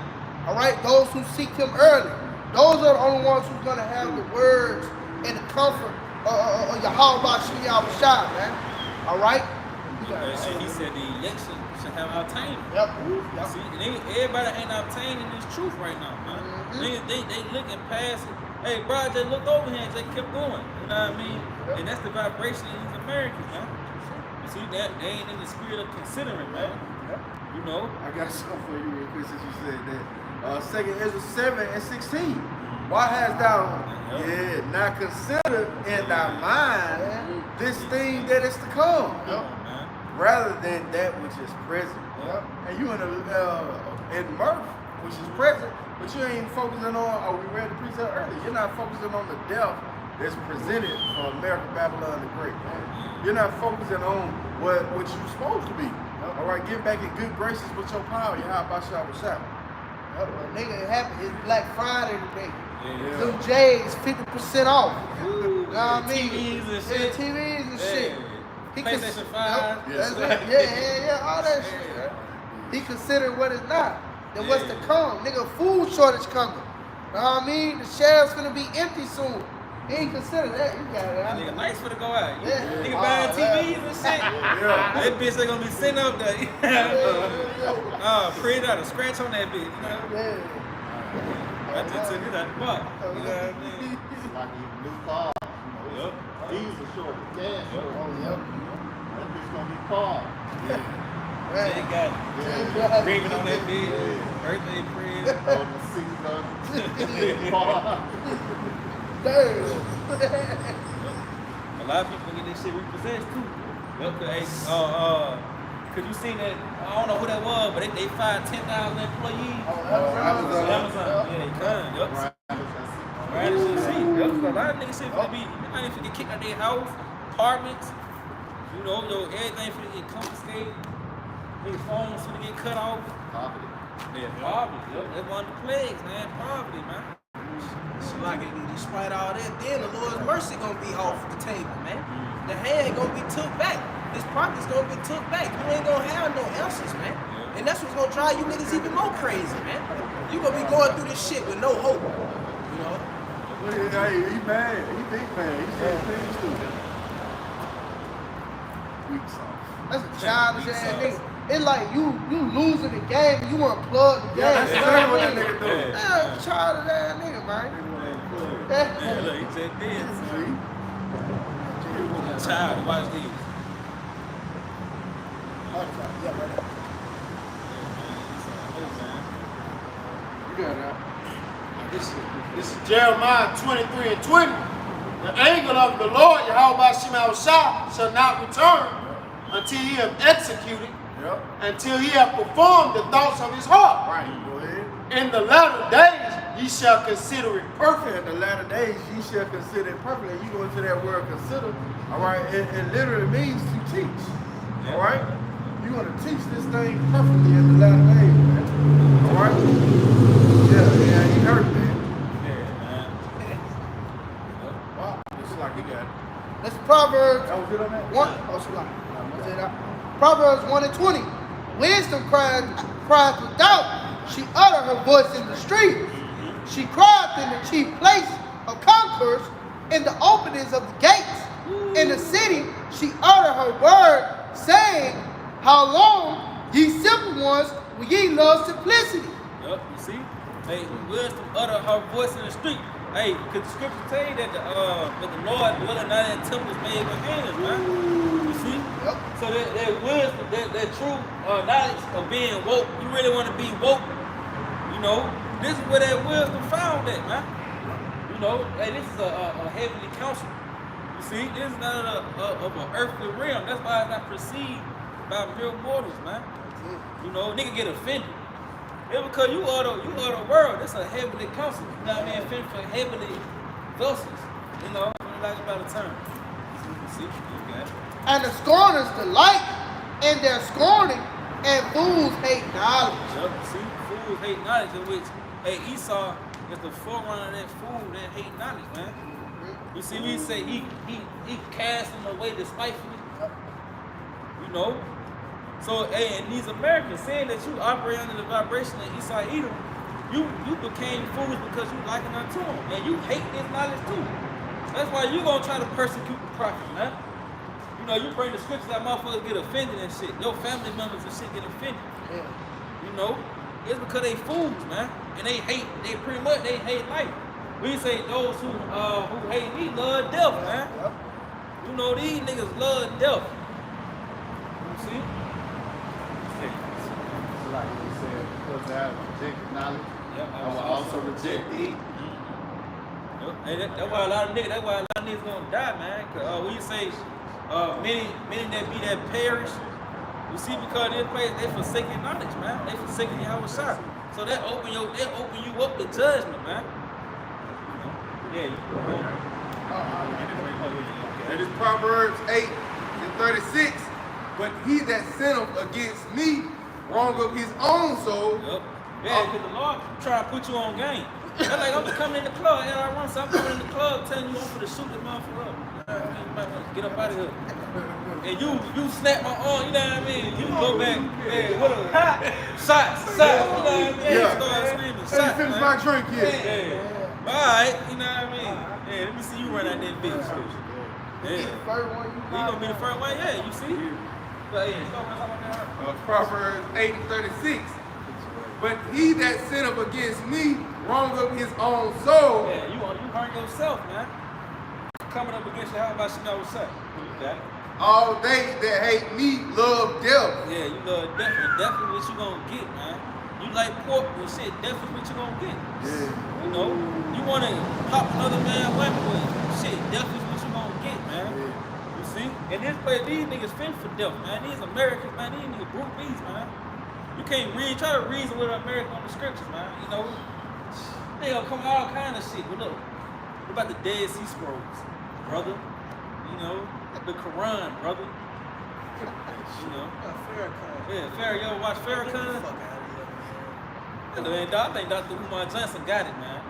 All right, those who seek Him early, those are the only ones who's gonna have the words and the comfort of Yahweh Shai, man. All right. And he said the election should have obtained. Yep. See, and everybody ain't obtaining this truth right now, man. They looking past it. Hey, bro, just looked over here and just kept going. You know what I mean? Yep. And that's the vibration of these Americans, man. You see, that they ain't in the spirit of considering, man. You know? I got something for you real quick since you said that. 2 Ezra 7 and 16. Why hast thou not considered in thy mind this thing that is to come, rather than that which is present? And you in mirth, which is present, but you ain't focusing on, we read the precept earlier, you're not focusing on the death that's presented for America, Babylon the Great, man. You're not focusing on what you're supposed to be. All right, get back in good graces with your power. Yahweh Shah. Nigga, it happened. It's Black Friday today. Yeah. Them J's 50% off. You know what I mean? TVs and shit. TVs and shit. He PlayStation 5. That's right. Yeah, all that shit. He considered what is not. Then what's to come? Nigga, food shortage coming. You know what I mean? The shelves gonna be empty soon. He ain't consider that. You got it. That nigga nice for to go out. Yeah. Nigga buying TVs and shit. That bitch ain't gonna be sitting up there. Print out a scratch on that bitch. You know? Yeah. I just took it out the box. You know what I mean? It's like even new cars. Yep. Diesel shortage, gas shortage. Yep. That bitch gonna be cars. They got engraving on that bitch. Birthday print. On the seats on the car. Damn. A lot of people get this shit repossessed too. Yep, cause you seen that, I don't know who that was, but they fired 10,000 employees. Amazon. Yeah, they come. Yup. Right, shit, see. Yup, a lot of niggas shit finna be, they might finna get kicked out of their house, apartments, everything finna get confiscated. Niggas' phones finna get cut off. Poverty. Yeah, poverty. Yup, that's one of the plagues, man. Poverty, man. Like, despite all that, then the Lord's mercy gonna be off the table, man. The hand gonna be took back. His pocket's gonna be took back. You ain't gonna have no answers, man. And that's what's gonna drive you niggas even more crazy, man. You gonna be going through this shit with no hope, you know? Hey, he mad. He big mad. He said things too. Weak sauce. That's a childish ass nigga. It's like you losing the game and you want to plug the game. That's exactly what that nigga doing. Yeah, childish ass nigga, man. Yeah, look, he said this. Child, watch these. You got that. This is Jeremiah 23 and 20. The anger of the Lord, Yahweh Shema shall not return until he have executed, until he have performed the thoughts of his heart. Right, go ahead. In the latter days, ye shall consider it perfect. In the latter days, ye shall consider it perfect. And you go into that word consider, all right, it literally means to teach. All right? You're going to teach this thing perfectly in the latter days, man. All right? Yeah, he heard that. Wow, this is like he got it. That's Proverbs That was it on that? 1. Oh, sorry. Proverbs 1 and 20. Wisdom cries without. She uttered her voice in the street. She cried in the chief place of concourse, in the openings of the gates. In the city, she uttered her word, saying, how long, ye simple ones, will ye love simplicity? Yup, you see? Hey, wisdom utter her voice in the street. Hey, could the scripture tell you that the Lord dwelling not in temples made with hands, man? You see? Yep. So that wisdom, that true knowledge of being woke, you really want to be woke, you You know, this is where that wisdom found at, man. You know, hey, this is a heavenly counsel. You see, this is not of an earthly realm. That's why it's not perceived by mere mortals, man. You know, nigga get offended. It's because you are the world. This is a heavenly counsel. You know what I mean? Fit for heavenly vessels. You know, like about the term. You see, you got it. And the scorners delight in their scorning, and fools hate knowledge. Yep, see, fools hate knowledge, in which, hey, Esau is the forerunner of that fool that hate knowledge, man. You see, we say he cast them away despitefully. You know? So, hey, and these Americans saying that you operate under the vibration of Esau Edom, you became fools because you liken unto him. And you hate this knowledge too. That's why you gonna try to persecute the prophet, man. You know, you bring the scriptures that motherfuckers get offended and shit. Your family members and shit get offended. Yeah. You know? It's because they fools, man. And they hate life. We say those who hate me love death, man. You know, these niggas love death. You see? Like he said, because I have rejected knowledge, I will also reject thee. Hey, that's why a lot of niggas gonna die, man. Cause when you say many that be that perish, you see, because this place they forsaking knowledge, man. They forsaking Yahweh Shai. So that open you up to judgment, man. Yeah. That is Proverbs 8:36. But he that sinneth against me wrong of his own soul. Yep. Yeah, because the Lord try to put you on game. That's like I'm coming in the club, and I run, so I'm coming in the club telling you I'm for the shoot the motherfucker up. You might want to get up out of here. And you snap my arm, you know what I mean? You go back, man, what a shots, you know what I mean? Yeah. Start screaming, Let me shots, finish man. my drink here. Yeah. Alright, you know what I mean? Yeah, let me see you run out that bitch. Yeah. You gonna be the first one? Yeah, you see? But yeah, start running out there. Proverbs 8:36. But he that sinneth against me wrong of his own soul. Yeah, you hurt yourself, man. Coming up against you, how about you know what's up? You got it. All they that hate me love death. Yeah, you love death, and death is what you gonna get, man. You like pork, but shit, death is what you gonna get. Yeah. You know, you wanna pop another man weapon with shit, death is what you gonna get, man. Yeah. You see? And this place, these niggas fit for death, man. These Americans, man, these niggas brute beasts, man. You can't try to reason with an American on the scriptures, man. You know, they gonna come all kind of shit. But look, what about the Dead Sea Scrolls, brother? You know, the Quran, brother. You know. Yeah, Farrakhan. You ever watch Farrakhan? Man, I think Dr. Umar Johnson got it, man.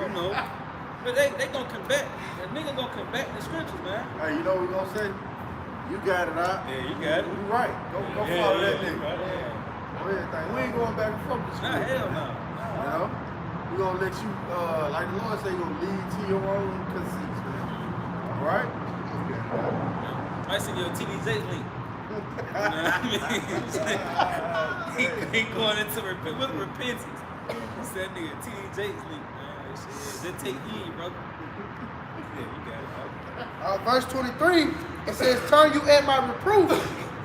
You know. But they gonna combat. The nigga gonna combat the scriptures, man. Hey, you know what we gonna say? You got it, huh? Yeah, you got it. You right. Go follow that nigga. Yeah. Everything. We ain't going back and forth with you. Nah, hell no. You know? We gonna let you, like the Lord say, you gonna lead to your own conceits, man. All right? I see your TD Jakes link. You know what I mean? he going into repentance. He said, nigga, TD Jakes link, man. Shit, just take heed, brother. Yeah, you got it, Verse 23, it says, turn you at my reproof.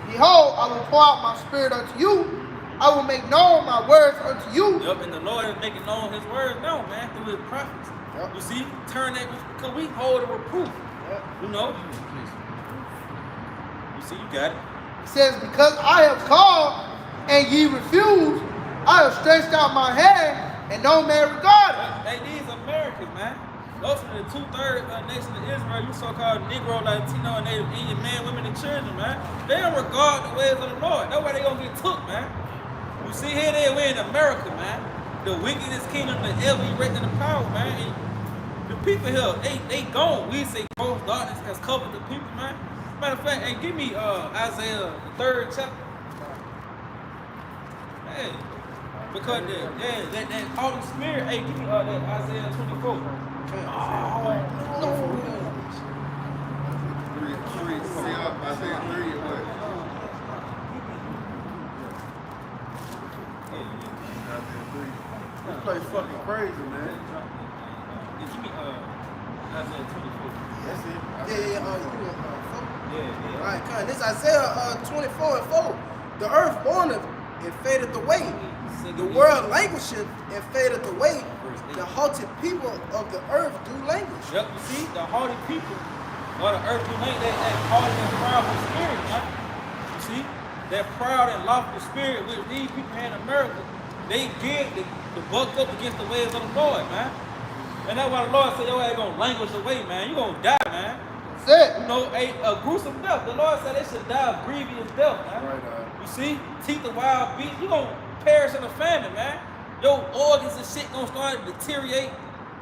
Behold, I will pour out my spirit unto you. I will make known my words unto you. Yup, and the Lord is making known his words known, man, through his prophets. Yep. You see, turn that, because we hold a reproof. Yep. You know? You see, you got it. It says, because I have called and ye refused, I have stretched out my hand and no man regarded. Hey, these Americans, man. Those are the 2/3 nation of Israel, you so-called Negro, Latino, and Native Indian men, women, and children, man. They don't regard the ways of the Lord. That's why they gonna get took, man. You see here, we're in America, man. The wickedest kingdom that ever erected the power, man. And the people here, they gone. We say gross darkness has covered the people, man. Matter of fact, hey, give me Isaiah, the 3rd chapter. Hey, because that Holy Spirit, hey, give me that Isaiah 24. Oh, no. Isaiah 3 or what? This place fucking crazy, man. Give me Isaiah 24. That's it. Yeah. All right, come on. This Isaiah 24:4. The earth mourneth it faded away. The world languisheth and fadeth away. The haughty people of the earth do languish. Yep, you see, the haughty people of the earth do languish, that haughty and proudful spirit, man. You see, that proud and lawful spirit which these people had in America, they geared to buck up against the ways of the Lord, man. And that's why the Lord said, your ass gonna languish away, man. You gonna die, man. That's it. You know, a gruesome death. The Lord said they should die a grievous death, man. Right, You see, teeth of wild beasts, you gonna perish in a famine, man. Your organs and shit gonna start to deteriorate.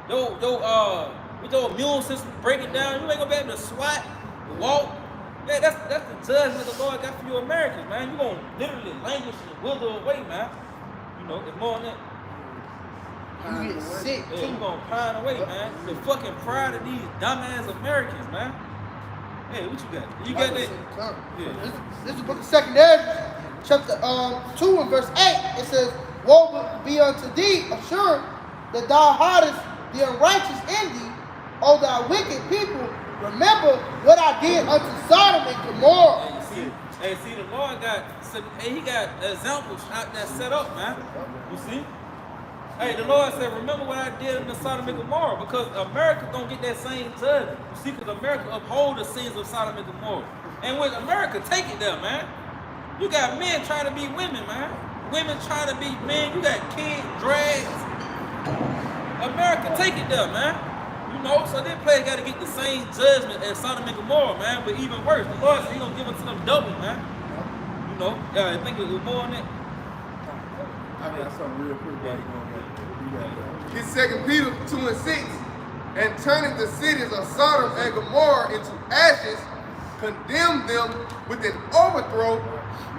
With your immune system breaking down, you ain't gonna be able to swat, walk. Man, that's the judgment the Lord got for you Americans, man. You gonna literally languish and wither away, man. You know, it's more than that. You get sick Yeah, too. you gonna pine away, man. The fucking pride of these dumbass Americans, man. Hey, what you got? You got that? Yeah. This is the book of 2nd Ezra, chapter 2 and verse 8. It says, woe be unto thee, assured that thou hidest the unrighteous in thee, O thou wicked people. Remember what I did unto Sodom and Gomorrah. Hey, see, the Lord he got examples out there set up, man. You see? Hey, the Lord said, remember what I did in the Sodom and Gomorrah, because America don't get that same judgment. You see, because America uphold the sins of Sodom and Gomorrah. And when America take it there, man, you got men trying to be women, man. Women trying to be men. You got kids, drags. America take it there, man. You know, so this place got to get the same judgment as Sodom and Gomorrah, man, but even worse. The Lord said he gonna give it to them double, man. You know, I think it was more than that. I got something real quick. It's 2 Peter 2 and 6. And turning the cities of Sodom and Gomorrah into ashes, condemn them with an overthrow,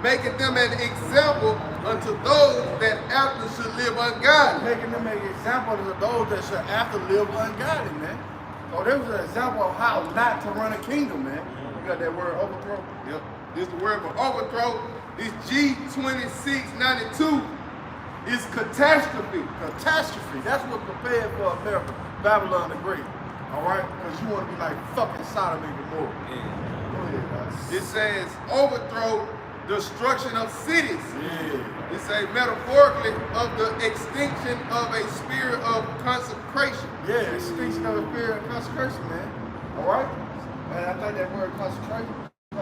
making them an example unto those that after should live ungodly. Making them an example of those that should after live ungodly, man. So there was an example of how not to run a kingdom, man. You got that word overthrow? Yep. This is the word for overthrow. This G2692 is catastrophe. Catastrophe. That's what prepared for America. Babylon the Great. All right? Because you want to be like fucking Sodom and Gomorrah. Yeah. Go ahead, guys. It says overthrow, destruction of cities. Yeah. It's a metaphorically of the extinction of a spirit of consecration. Yeah, extinction of the spirit of consecration, man. All right? And I think that word consecration, you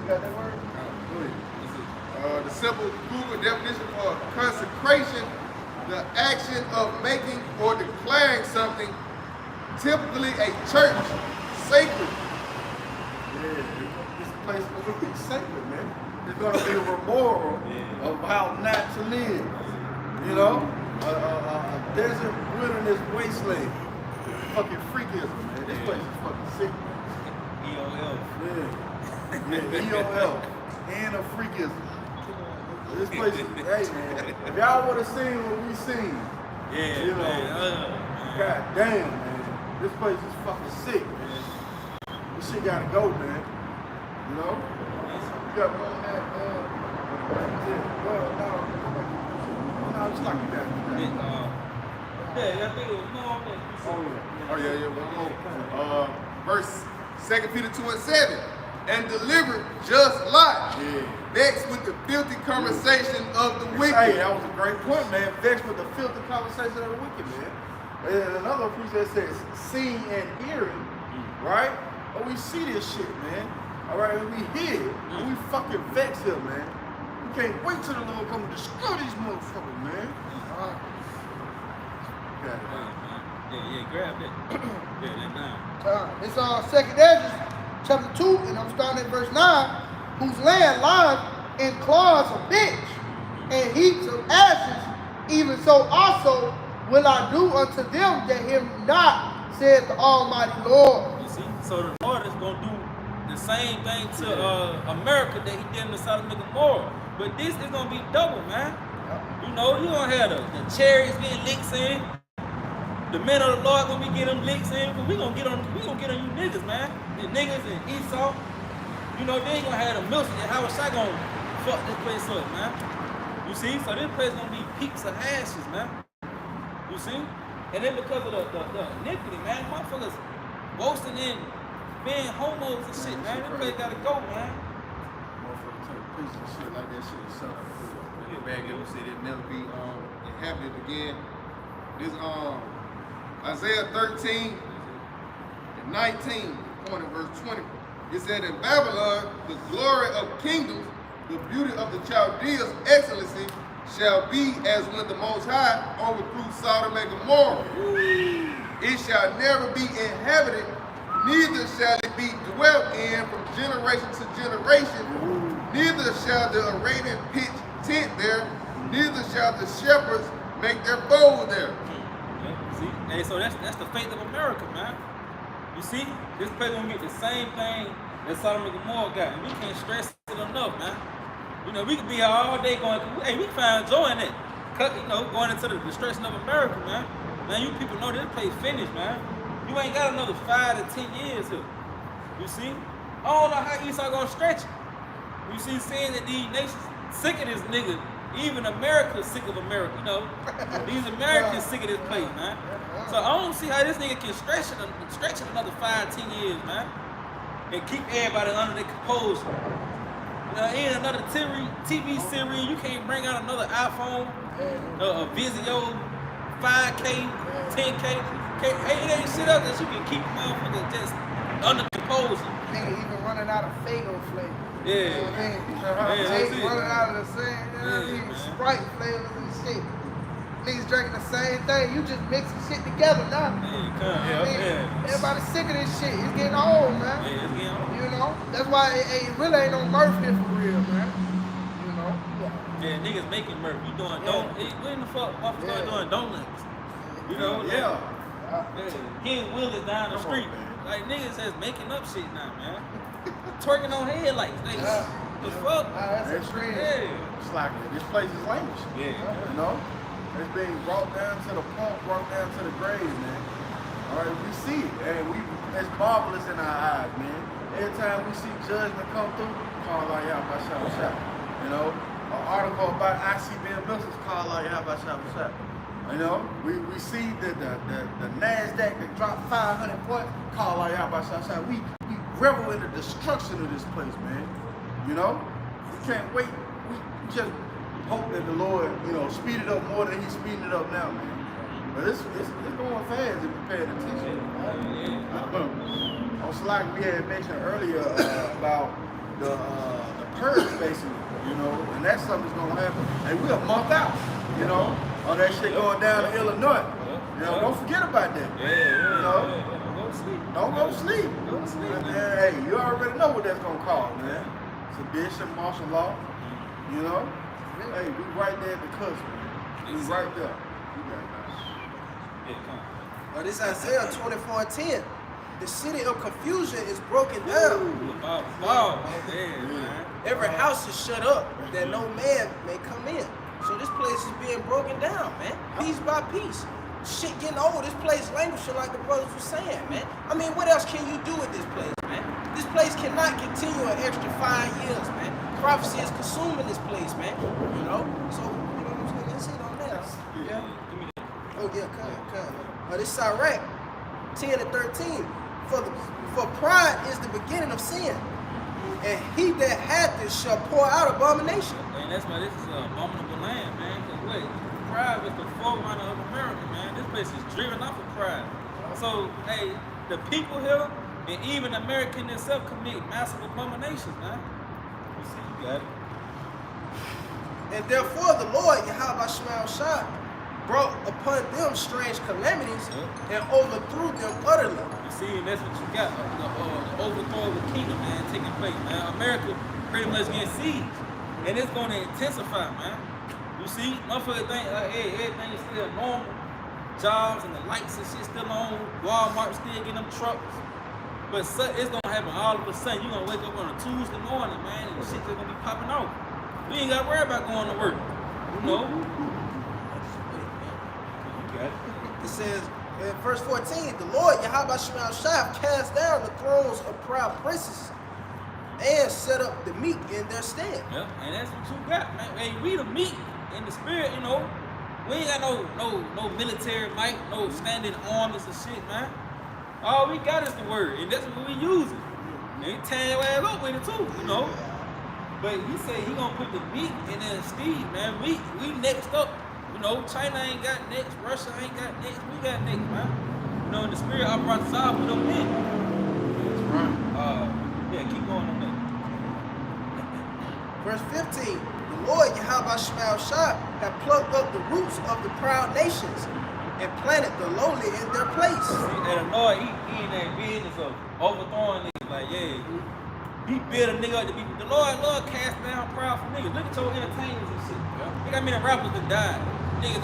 got that word? Go ahead. The simple Google definition for consecration, the action of making or declaring something, typically a church, sacred. Yeah, this place is going to be sacred, man. It's going to be a memorial of how not to live. You know? A desert wilderness wasteland. Fucking freakism, man. This place is fucking sick, man. EOL. Yeah, EOL. And a freakism. This place is, hey man, if y'all would have seen what we seen, Yeah, you know, man. god damn, man, this place is fucking sick, man. This shit gotta go, man. You know? You got one of that, no, it's like that. Yeah, I think it was more on that. Oh yeah, one more. Verse 2 Peter 2 and 7. And delivered just Lot, vexed with the filthy conversation of the wicked. Hey, that was a great point, man. Vexed with the filthy conversation of the wicked, man. And another precept says, seeing and hearing, right? But we see this shit, man. All right, and we hear it, and we fucking vex him, man. We can't wait till the Lord come and destroy these motherfuckers, man. Yeah, grab that. Yeah, that down. It's 2nd Ezra, chapter 2, and I'm starting at verse 9. Whose land lieth in claws of bitch and heaps of ashes, even so also will I do unto them that hear me not, saith the Almighty Lord. You see, so the Lord is gonna do the same thing to America that he did in the Sodom and Gomorrah. But this is gonna be double, man. You know, you gonna have the chariots getting licks in. The men of the Lord gonna be getting them licks in. But we gonna get on you niggas, man. The niggas and Esau. You know, they ain't gonna have the milk and how is I gonna fuck this place up, man? You see? So this place gonna be heaps of ashes, man. You see? And then because of the iniquity, man, motherfuckers boasting in being homos and shit, man. This place gotta go, man. Motherfucker take a piece of shit like that shit is something. it back up and said it'll never be inhabited again. This Isaiah 13 and 19, point in verse 20. It said, in Babylon, the glory of kingdoms, the beauty of the Chaldeans' excellency, shall be as when the Most High overthrew Sodom and Gomorrah. It shall never be inhabited, neither shall it be dwelt in from generation to generation. Neither shall the Arabian pitch tent there, neither shall the shepherds make their fold there. Yeah, see? Hey, so that's the fate of America, man. You see, this place gonna get the same thing that Sodom and Gomorrah got, and we can't stress it enough, man. You know, we could be here all day going, hey, we find joy in it. You know, going into the destruction of America, man. Man, you people know this place finished, man. You ain't got another 5 to 10 years here. You see? I don't know how Esau gonna stretch it. You see, saying that these nations sick of this nigga. Even America's sick of America, you know. These Americans sick of this place, man. So I don't see how this nigga can stretch it another 5, 10 years, man. And keep everybody under their composure. In another TV series, you can't bring out another iPhone, a Vizio, 5K, 10K. It ain't shit up that you can keep motherfuckers just under composure. Nigga even running out of Fago flavor. Yeah. You know what I mean? Yeah, They running out of the same, you know what I mean? man. Sprite flavors and shit. Niggas drinking the same thing. You just mixing shit together now. Everybody's sick of this shit. It's getting old, man. Yeah, it's getting old. You know? That's why it really ain't no Murph here for real, man. You know? Yeah, niggas making Murph. You doing donuts. Hey, when the fuck motherfuckers start doing donuts? You know? Yeah. Getting Willis down the street. Like niggas that's making up shit now, man. Twerking on headlights. Like, the fuck? That's a trend. Yeah. It's like this place is languishing. Yeah. You know? It's being brought down to the pump, brought down to the grave, man. All right, we see it, and it's marvelous in our eyes, man. Every time we see judgment come through, call out, yeah, by shot. You know, an article about ICBM missiles, call out, yeah, by shot. You know, we see the NASDAQ that dropped 500 points, call out, yeah, by shot. We revel in the destruction of this place, man. You know, we can't wait. We just hope that the Lord, you know, speed it up more than He's speeding it up now, man. But it's going fast if you pay attention. On slide we had mentioned earlier about the purge, basically, you know, and that's something that's gonna happen. And we're a month out, you know, all that shit going down in Illinois. You know, don't forget about that. You know, don't go to sleep. Go to sleep, man. Hey, you already know what that's gonna cause, man. Sedition, martial law, you know. Hey, we right there at the cusp, man. We right there. But this Isaiah 24:10. The city of confusion is broken down. Every house is shut up that no man may come in. So this place is being broken down, man. Piece by piece. Shit getting old. This place languishing like the brothers were saying, man. I mean, what else can you do with this place, man? This place cannot continue an extra 5 years, man. Prophecy is consuming this place, man. You know? So, you know what I'm saying? Let's hit on that. Yeah. Oh, yeah, come. But it's Iraq 10 and 13. For pride is the beginning of sin. And he that hath this shall pour out abomination. And that's why this is an abominable land, man. Cause wait, pride is the forerunner of America, man. This place is driven off of pride. So, hey, the people here and even America itself commit massive abominations, man. You see, you got it. And therefore the Lord, Yahweh Shema Shah, brought upon them strange calamities and overthrew them utterly. You see, and that's what you got, the overthrow of the kingdom, man, taking place, man. America pretty much getting sieged, and it's going to intensify, man. You see, motherfuckers think like, hey, everything is still normal, jobs and the lights and shit still on, Walmart still getting them trucks, but it's going to happen all of a sudden. You're going to wake up on a Tuesday morning, man, and shit's going to be popping off. We ain't got to worry about going to work, you know? It says in verse 14, the Lord Yahweh Shema Shah cast down the thrones of proud princes and set up the meek in their stead. Yeah, and that's what you got, man. Hey, we the meek in the spirit, you know. We ain't got no military might, no standing armies and shit, man. All we got is the word, and that's what we using. And he tear your ass up with it too, you know. But he said he gonna put the meat in their steed, man. We next up. You know, China ain't got next, Russia ain't got next, we got next, man. You know, in the spirit I brought solve with them men. That's right. Yeah, keep going on that. Verse 15, the Lord Yahweh Shema Shah had plucked up the roots of the proud nations and planted the lowly in their place. See, and the Lord, he in that business of overthrowing niggas. Like, yeah, he built a nigga up to be. The Lord cast down proud for niggas. Look at your entertainers and shit. Look how many rappers that died. Niggas,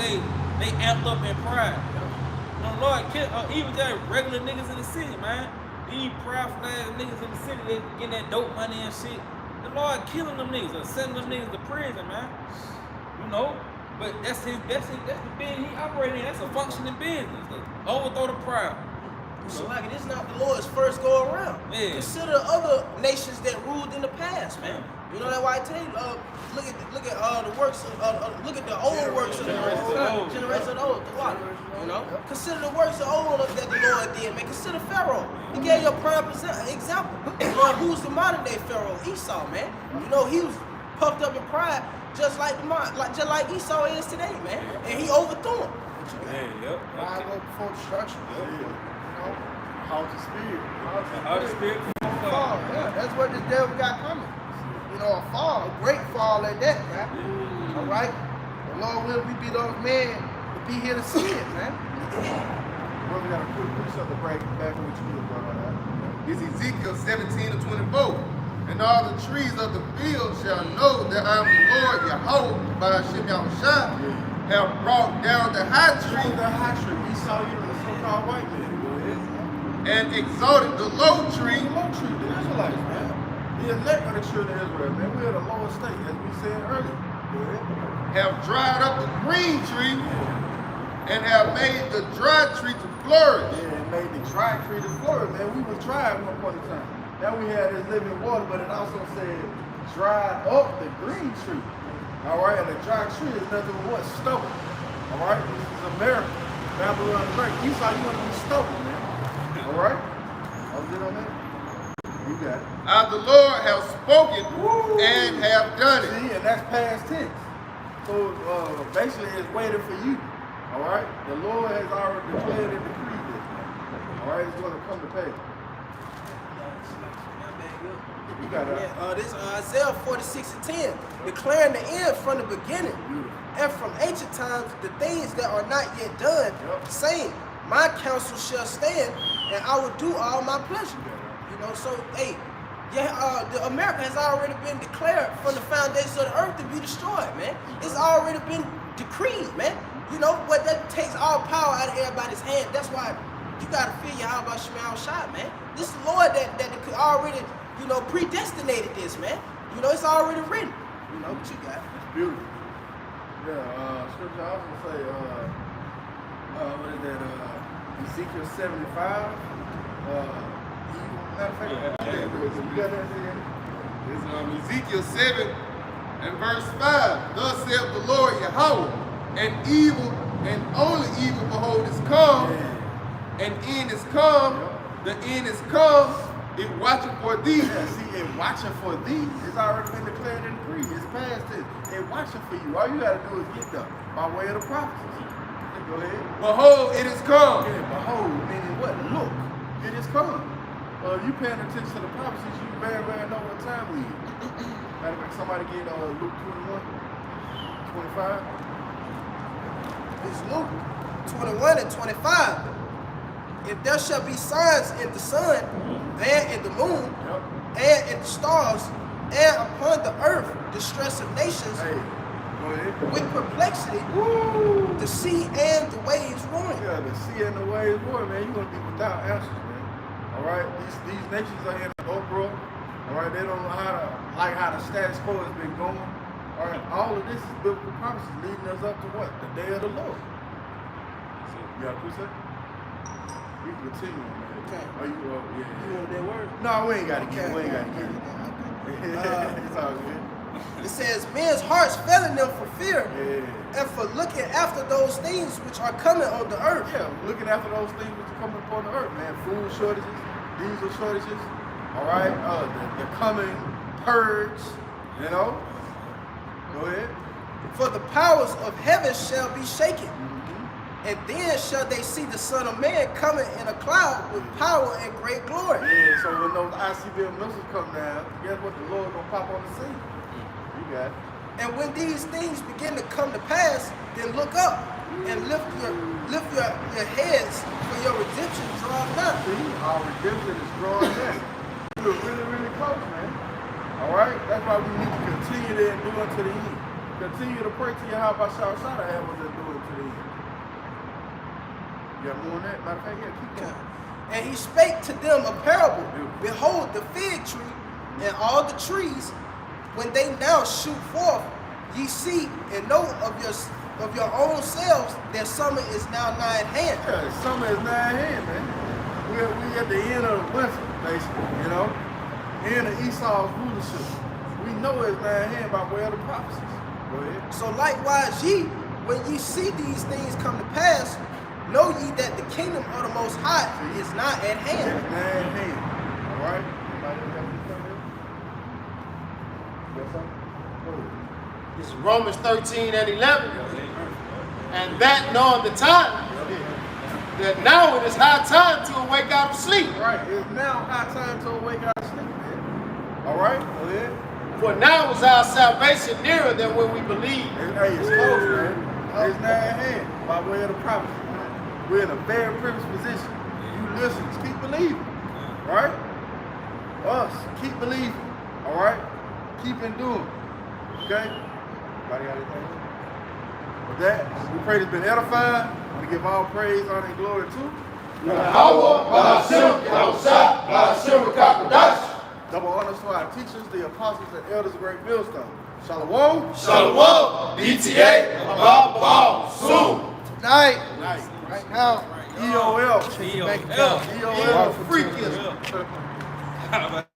they amped up in pride. You know, the Lord killed even just regular niggas in the city, man. These proud flag niggas in the city, they getting that dope money and shit. The Lord killing them niggas or sending them niggas to prison, man. You know, but that's the business he operating in. That's a functioning business. Overthrow the proud. So like this is not the Lord's first go around. Yeah. Consider other nations that ruled in the past, man. You know that's why I tell you, look at the works of look at the old works of the old generation of the old. You know, consider the works of old that the Lord did, man. Consider Pharaoh. He gave you a prime example. You know, who's the modern day Pharaoh? Esau, man. You know, he was puffed up in pride, just like Esau is today, man. And he overthrew him. Yeah, yep. I go before destruction. How to spirit. How the spirit Fall. Yeah, that's what this devil got coming. You know, a fall, a great fall at that, man. All right? The Lord will we be those men to be here to see it, man. Brother, got a quick precept to break back on what you were talking about. It's Ezekiel 17:24. And all the trees of the field shall know that I am the Lord Yahweh by Hashem Yahushua have brought down the high tree The high tree. We saw you the so-called white man. and exalted the low tree. The low tree, the Israelites, man. The elect of the children of Israel, man. We're at a lower state, as we said earlier. Have dried up the green tree and have made the dry tree to flourish. Yeah, and made the dry tree to flourish, man. We were dry at one point in time. Now we had this living water, but it also said dried up the green tree. All right, and the dry tree is nothing but what? Stubble. All right, this is America. Babylon the Great. Esau, you want to be stubble, man. All right? I was in on that? You got it. The Lord have spoken and have done it. See, and that's past tense. So basically it's waiting for you. All right? The Lord has already declared and decreed this. All right? It's going to come to pass. You got it. Yeah, this Isaiah 46:10, declaring the end from the beginning, and from ancient times the things that are not yet done, saying, my counsel shall stand, and I will do all my pleasure. You know, so hey, the America has already been declared from the foundations of the earth to be destroyed, man. It's already been decreed, man. You know, but that takes all power out of everybody's hand. That's why you gotta feel your how about Shema Shah, man. This is the Lord that already, you know, predestinated this, man. You know, it's already written. You know what you got. It's beautiful. Yeah, scripture also say, what is that, Ezekiel 75. Matter of fact, you got that there? It's Ezekiel 7 and verse 5. Thus saith the Lord Yahweh, and evil and only evil behold is come, and end is come, the end is come, it watching for thee. Yeah, see, it watching for thee. It's already been declared in the creed. It's past it. It watching for you. All you got to do is get them by way of the prophecies. Go ahead. Behold, it is come. Yeah, behold, meaning what? Look, it is come. If you paying attention to the prophecies, you very know what time we in. Matter of fact, somebody get Luke 21, 25. It's Luke 21 and 25. If there shall be signs in the sun, and in the moon, and in the stars, and upon the earth, distress of nations, with perplexity, the sea and the waves roaring. Yeah, the sea and the waves roaring, man. You're going to be without answers, man. All right? These nations are in an uproar. All right? They don't know how the status quo has been going. All right? All of this is biblical promises leading us up to what? The day of the Lord. You got a precept? We can continue, man. Okay. Are you, yeah. You know that word? No, we ain't got to get it. We ain't got to get it. It's all good. It says, men's hearts failing them for fear, Yeah. and for looking after those things which are coming on the earth. Yeah, looking after those things which are coming upon the earth, man. Food shortages, diesel shortages, all right? The coming purge, You know? Go ahead. For the powers of heaven shall be shaken. And then shall they see the Son of Man coming in a cloud with power and great glory. Yeah, so when those ICBM missiles come down, guess what? The Lord gonna pop on the scene. You got it. And when these things begin to come to pass, then look up and lift your heads, for your redemption draws nigh. See, our redemption is drawing in. We're really, really close, man. All right? That's why we need to continue to endure to the end. Continue to pray to your Yahweh Shah and was enduring to the end. You got more on that? Matter of fact, yeah, keep going. And he spake to them a parable. Behold, the fig tree and all the trees, when they now shoot forth, ye see and know of your own selves that summer is now nigh at hand. Yeah, summer is nigh at hand, man. We at the end of the winter, basically, you know? End of Esau's rulership. We know it's nigh at hand by way of the prophecies. Go ahead. So likewise ye, when ye see these things come to pass, know ye that the kingdom of the Most High is not at hand. It's nigh at hand. All right? Anybody else have anything there? Yes, sir? Go ahead. This is Romans 13 and 11. And that knowing the time, that now it is high time to awake out of sleep. Right, it's now high time to awake out of sleep, man. All right, go ahead. For now is our salvation nearer than when we believed. Hey, it's close, man. It's now at hand by way of the prophecy. We're in a very privileged position. You listen, keep believing. Right? Us, keep believing. All right? Keep enduring. Okay? Anybody got anything? With that, we pray it's been edifying. I want to give all praise, honor, and glory to double honors to our teachers, the apostles, and elders of Great Millstone. Shalom. Shalom, DTA, Bob, soon. Tonight, Night. right now. EOL. EOL. EOL. Freaking. How about